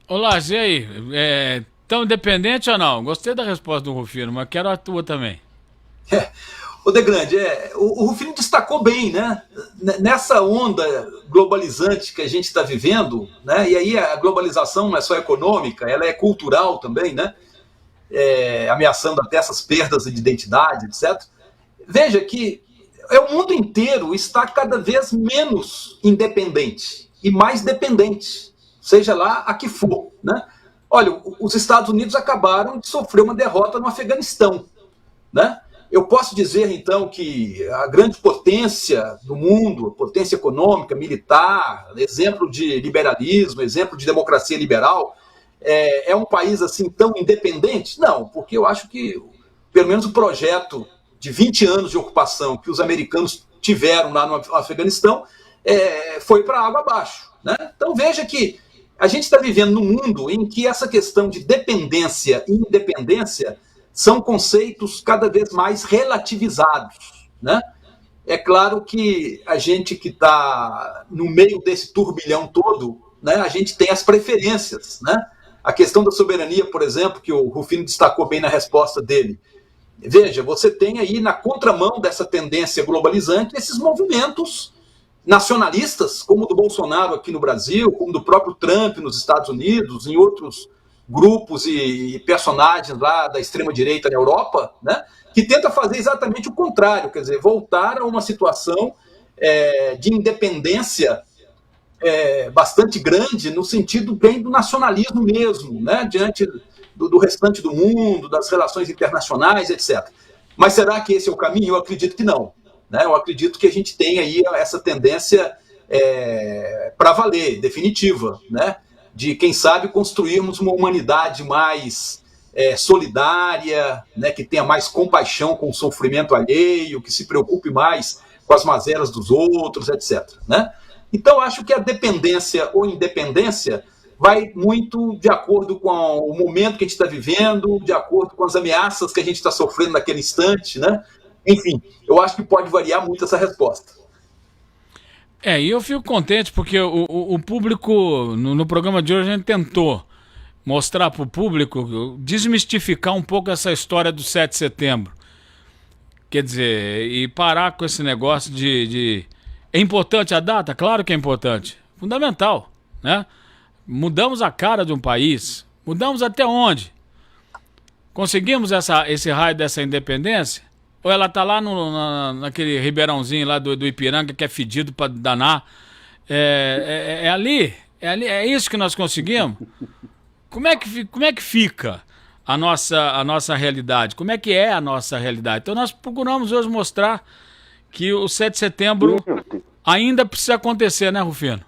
Ô Laje, e aí? Tão independente ou não? Gostei da resposta do Rufino, mas quero a tua também. O De Grande, o Rufino destacou bem, né? Nessa onda globalizante que a gente está vivendo, né? E aí a globalização não é só econômica, ela é cultural também, né? Ameaçando até essas perdas de identidade, etc. Veja que o mundo inteiro está cada vez menos independente e mais dependente, seja lá a que for, né? Olha, os Estados Unidos acabaram de sofrer uma derrota no Afeganistão, né? Eu posso dizer, então, que a grande potência do mundo, potência econômica, militar, exemplo de liberalismo, exemplo de democracia liberal, é um país assim tão independente? Não, porque eu acho que pelo menos o projeto de 20 anos de ocupação que os americanos tiveram lá no Afeganistão foi para água abaixo, né? Então veja que a gente está vivendo num mundo em que essa questão de dependência e independência são conceitos cada vez mais relativizados, né? É claro que a gente que está no meio desse turbilhão todo, né, a gente tem as preferências, né? A questão da soberania, por exemplo, que o Rufino destacou bem na resposta dele. Veja, você tem aí na contramão dessa tendência globalizante esses movimentos nacionalistas, como o do Bolsonaro aqui no Brasil, como do próprio Trump nos Estados Unidos, em outros grupos e personagens lá da extrema-direita na Europa, né, que tenta fazer exatamente o contrário, quer dizer, voltar a uma situação de independência bastante grande, no sentido bem do nacionalismo mesmo, né, diante do restante do mundo, das relações internacionais, etc. Mas será que esse é o caminho? Eu acredito que não. Né? Eu acredito que a gente tem aí essa tendência para valer, definitiva, né? De, quem sabe, construirmos uma humanidade mais solidária, né? Que tenha mais compaixão com o sofrimento alheio, que se preocupe mais com as mazelas dos outros, etc. Né? Então, acho que a dependência ou independência vai muito de acordo com o momento que a gente está vivendo, de acordo com as ameaças que a gente está sofrendo naquele instante, né? Enfim, eu acho que pode variar muito essa resposta. E eu fico contente porque o público, no programa de hoje, a gente tentou mostrar para o público, desmistificar um pouco essa história do 7 de setembro. Quer dizer, e parar com esse negócio de... É importante a data? Claro que é importante. Fundamental, né? Mudamos a cara de um país. Mudamos até onde? Conseguimos esse raio dessa independência? Ou ela tá lá naquele ribeirãozinho lá do Ipiranga, que é fedido para danar? Ali? É isso que nós conseguimos? Como é que fica a nossa realidade? Como é que é a nossa realidade? Então nós procuramos hoje mostrar que o 7 de setembro ainda precisa acontecer, né, Rufino?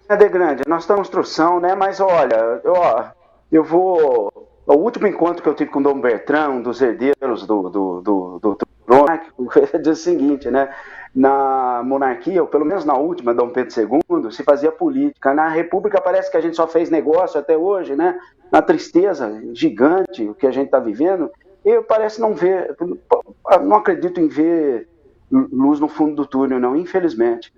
De grande, nós estamos em construção, né? Mas olha, eu vou. O último encontro que eu tive com o Dom Bertrand, um dos herdeiros do trono, diz o seguinte, né? Na monarquia, ou pelo menos na última, Dom Pedro II, se fazia política. Na República parece que a gente só fez negócio até hoje, né? Na tristeza gigante o que a gente está vivendo, eu parece não ver, não acredito em ver luz no fundo do túnel, não, infelizmente.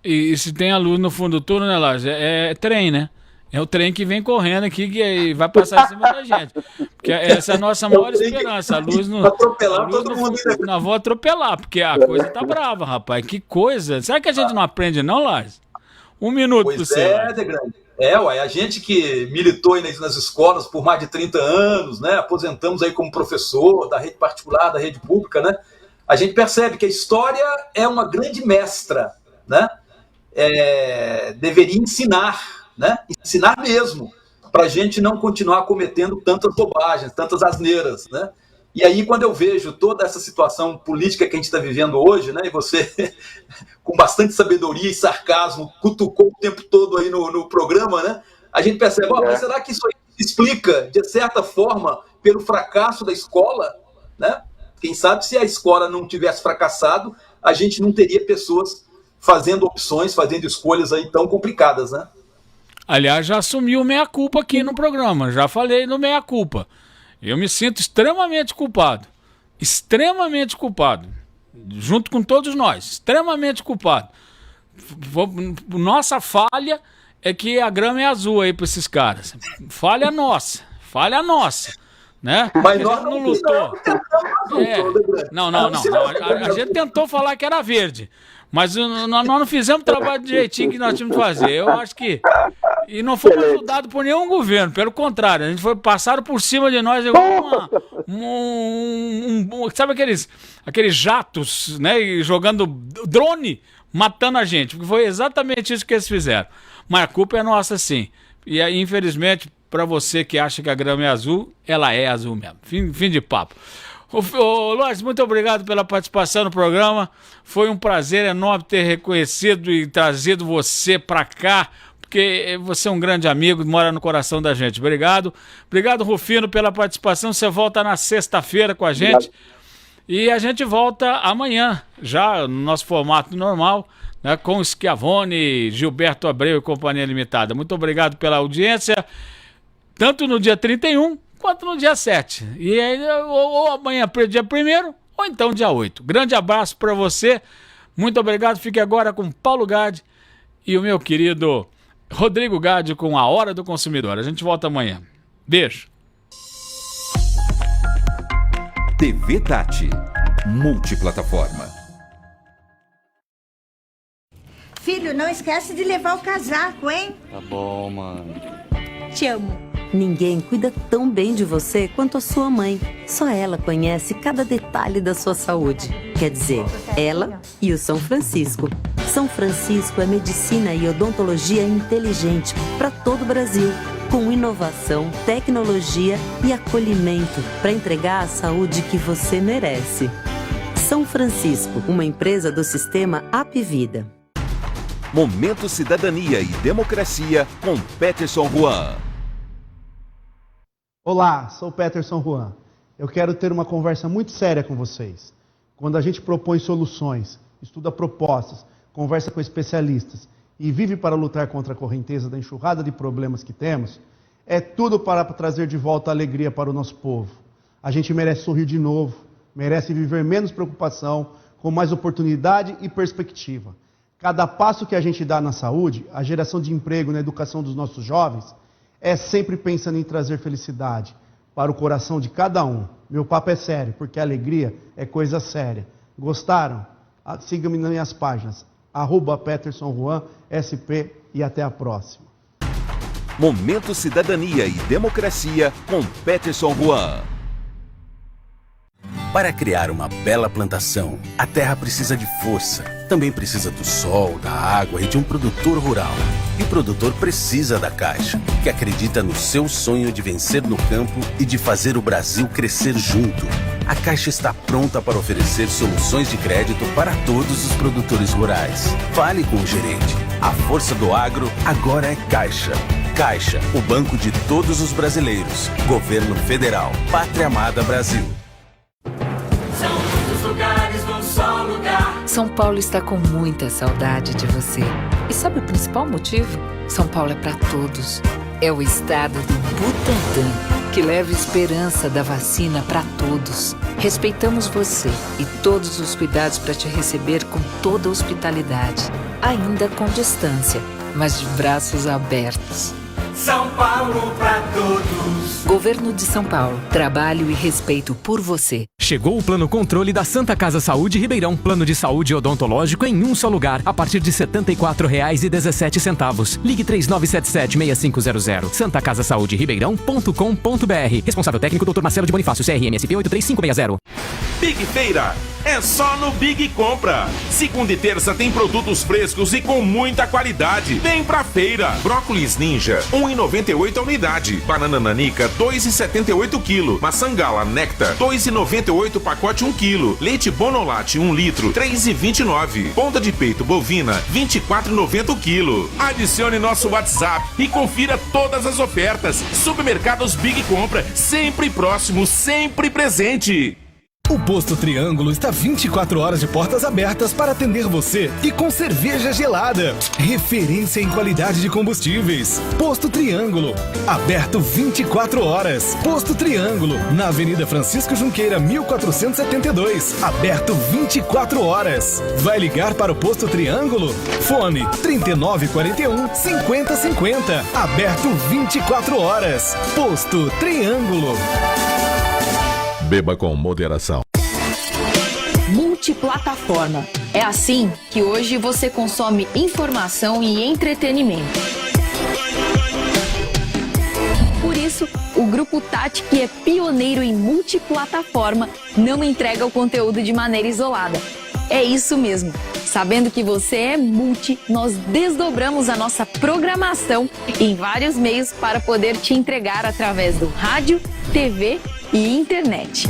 E se tem a luz no fundo do túnel, né, Lars? É trem, né? É o trem que vem correndo aqui que vai passar em cima da gente. Porque essa é a nossa maior esperança. A luz no... Atropelar todo mundo. Nós vamos atropelar, porque a coisa tá brava, rapaz. Que coisa. Será que a gente não aprende não, Lars? Um minuto pro você. A gente que militou aí nas escolas por mais de 30 anos, né? Aposentamos aí como professor da rede particular, da rede pública, né? A gente percebe que a história é uma grande mestra, né? Deveria ensinar, né? Ensinar mesmo, para a gente não continuar cometendo tantas bobagens, tantas asneiras, né? E aí, quando eu vejo toda essa situação política que a gente está vivendo hoje, né? E você, com bastante sabedoria e sarcasmo, cutucou o tempo todo aí no programa, né? A gente percebe, mas será que isso aí explica, de certa forma, pelo fracasso da escola, né? Quem sabe se a escola não tivesse fracassado, a gente não teria pessoas fazendo opções, fazendo escolhas aí tão complicadas, né? Aliás, já assumi o meia-culpa aqui no programa, já falei no meia-culpa. Eu me sinto extremamente culpado, junto com todos nós, extremamente culpado. Nossa falha é que a grama é azul aí para esses caras. Falha nossa, né? Mas nós não lutou. Não. A gente tentou falar que era verde. Mas nós não fizemos o trabalho direitinho que nós tínhamos que fazer. Eu acho que... E não fomos ajudados por nenhum governo. Pelo contrário, a gente foi passado por cima de nós igual sabe aqueles jatos, né? Jogando drone, matando a gente. Porque foi exatamente isso que eles fizeram. Mas a culpa é nossa, sim. E aí, infelizmente, para você que acha que a grama é azul, ela é azul mesmo. Fim de papo. Lóis, muito obrigado pela participação no programa. Foi um prazer enorme ter reconhecido e trazido você para cá, porque você é um grande amigo, mora no coração da gente. Obrigado. Obrigado, Rufino, pela participação. Você volta na sexta-feira com a gente. Obrigado. E a gente volta amanhã, já no nosso formato normal, né, com Schiavone, Gilberto Abreu e Companhia Limitada. Muito obrigado pela audiência, tanto no dia 31 quanto no dia 7. E aí, ou amanhã, dia 1º, ou então dia 8. Grande abraço para você. Muito obrigado. Fique agora com Paulo Gade e o meu querido Rodrigo Gade com A Hora do Consumidor. A gente volta amanhã. Beijo. TV Tati, multiplataforma. Filho, não esquece de levar o casaco, hein? Tá bom, mãe. Te amo. Ninguém cuida tão bem de você quanto a sua mãe. Só ela conhece cada detalhe da sua saúde. Quer dizer, ela e o São Francisco. São Francisco é medicina e odontologia inteligente para todo o Brasil, com inovação, tecnologia e acolhimento para entregar a saúde que você merece. São Francisco, uma empresa do sistema Apvida. Momento Cidadania e Democracia com Peterson Juan. Olá, sou Peterson Juan. Eu quero ter uma conversa muito séria com vocês. Quando a gente propõe soluções, estuda propostas, conversa com especialistas e vive para lutar contra a correnteza da enxurrada de problemas que temos, é tudo para trazer de volta a alegria para o nosso povo. A gente merece sorrir de novo, merece viver menos preocupação, com mais oportunidade e perspectiva. Cada passo que a gente dá na saúde, a geração de emprego, na educação dos nossos jovens, é sempre pensando em trazer felicidade para o coração de cada um. Meu papo é sério, porque a alegria é coisa séria. Gostaram? Siga-me nas minhas páginas, @PetersonJuanSP e até a próxima. Momento Cidadania e Democracia com Peterson Juan. Para criar uma bela plantação, a terra precisa de força. Também precisa do sol, da água e de um produtor rural. E o produtor precisa da Caixa, que acredita no seu sonho de vencer no campo e de fazer o Brasil crescer junto. A Caixa está pronta para oferecer soluções de crédito para todos os produtores rurais. Fale com o gerente. A força do agro agora é Caixa. Caixa, o banco de todos os brasileiros. Governo Federal. Pátria Amada Brasil. São muitos lugares num só lugar. São Paulo está com muita saudade de você. E sabe o principal motivo? São Paulo é para todos. É o estado do Butantan, que leva esperança da vacina para todos. Respeitamos você e todos os cuidados para te receber com toda a hospitalidade. Ainda com distância, mas de braços abertos. São Paulo pra todos. Governo de São Paulo. Trabalho e respeito por você. Chegou o Plano Controle da Santa Casa Saúde Ribeirão. Plano de saúde odontológico em um só lugar, a partir de R$ 74,17. Ligue 3977-6500. santacasasaude-ribeirão.com.br. Responsável técnico Dr. Marcelo de Bonifácio, CRMSP 83560. Big Feira é só no Big Compra. Segunda e terça tem produtos frescos e com muita qualidade. Vem pra feira. Brócolis Ninja, 1,98 a unidade. Banana Nanica, 2,78 kg. Maçã Gala Nectar, 2,98 pacote 1 kg. Leite Bonolate 1 litro, 3,29. Ponta de peito bovina, 24,90 kg. Adicione nosso WhatsApp e confira todas as ofertas. Supermercados Big Compra, sempre próximo, sempre presente. O Posto Triângulo está 24 horas de portas abertas para atender você e com cerveja gelada. Referência em qualidade de combustíveis. Posto Triângulo, aberto 24 horas. Posto Triângulo, na Avenida Francisco Junqueira, 1472, aberto 24 horas. Vai ligar para o Posto Triângulo? Fone 3941-5050, aberto 24 horas. Posto Triângulo. Beba com moderação. Multiplataforma. É assim que hoje você consome informação e entretenimento. Por isso, o Grupo Tati, que é pioneiro em multiplataforma, não entrega o conteúdo de maneira isolada. É isso mesmo. Sabendo que você é multi, nós desdobramos a nossa programação em vários meios para poder te entregar através do rádio, TV e internet.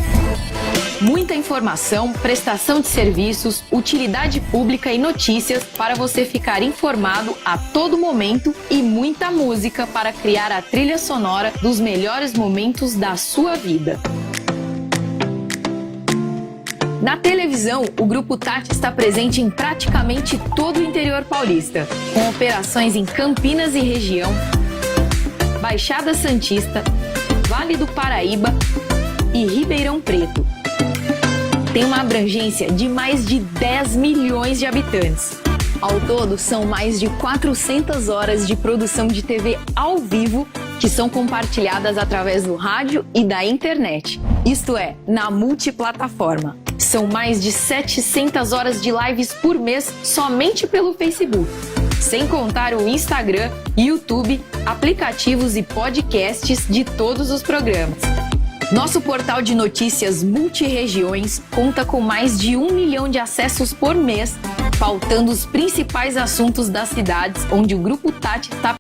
Muita informação, prestação de serviços, utilidade pública e notícias para você ficar informado a todo momento e muita música para criar a trilha sonora dos melhores momentos da sua vida. Na televisão, o Grupo Tati está presente em praticamente todo o interior paulista, com operações em Campinas e região, Baixada Santista, Vale do Paraíba e Ribeirão Preto. Tem uma abrangência de mais de 10 milhões de habitantes. Ao todo, são mais de 400 horas de produção de TV ao vivo que são compartilhadas através do rádio e da internet. Isto é, na multiplataforma. São mais de 700 horas de lives por mês somente pelo Facebook. Sem contar o Instagram, YouTube, aplicativos e podcasts de todos os programas. Nosso portal de notícias Multiregiões conta com mais de 1 milhão de acessos por mês, pautando os principais assuntos das cidades onde o Grupo Tati está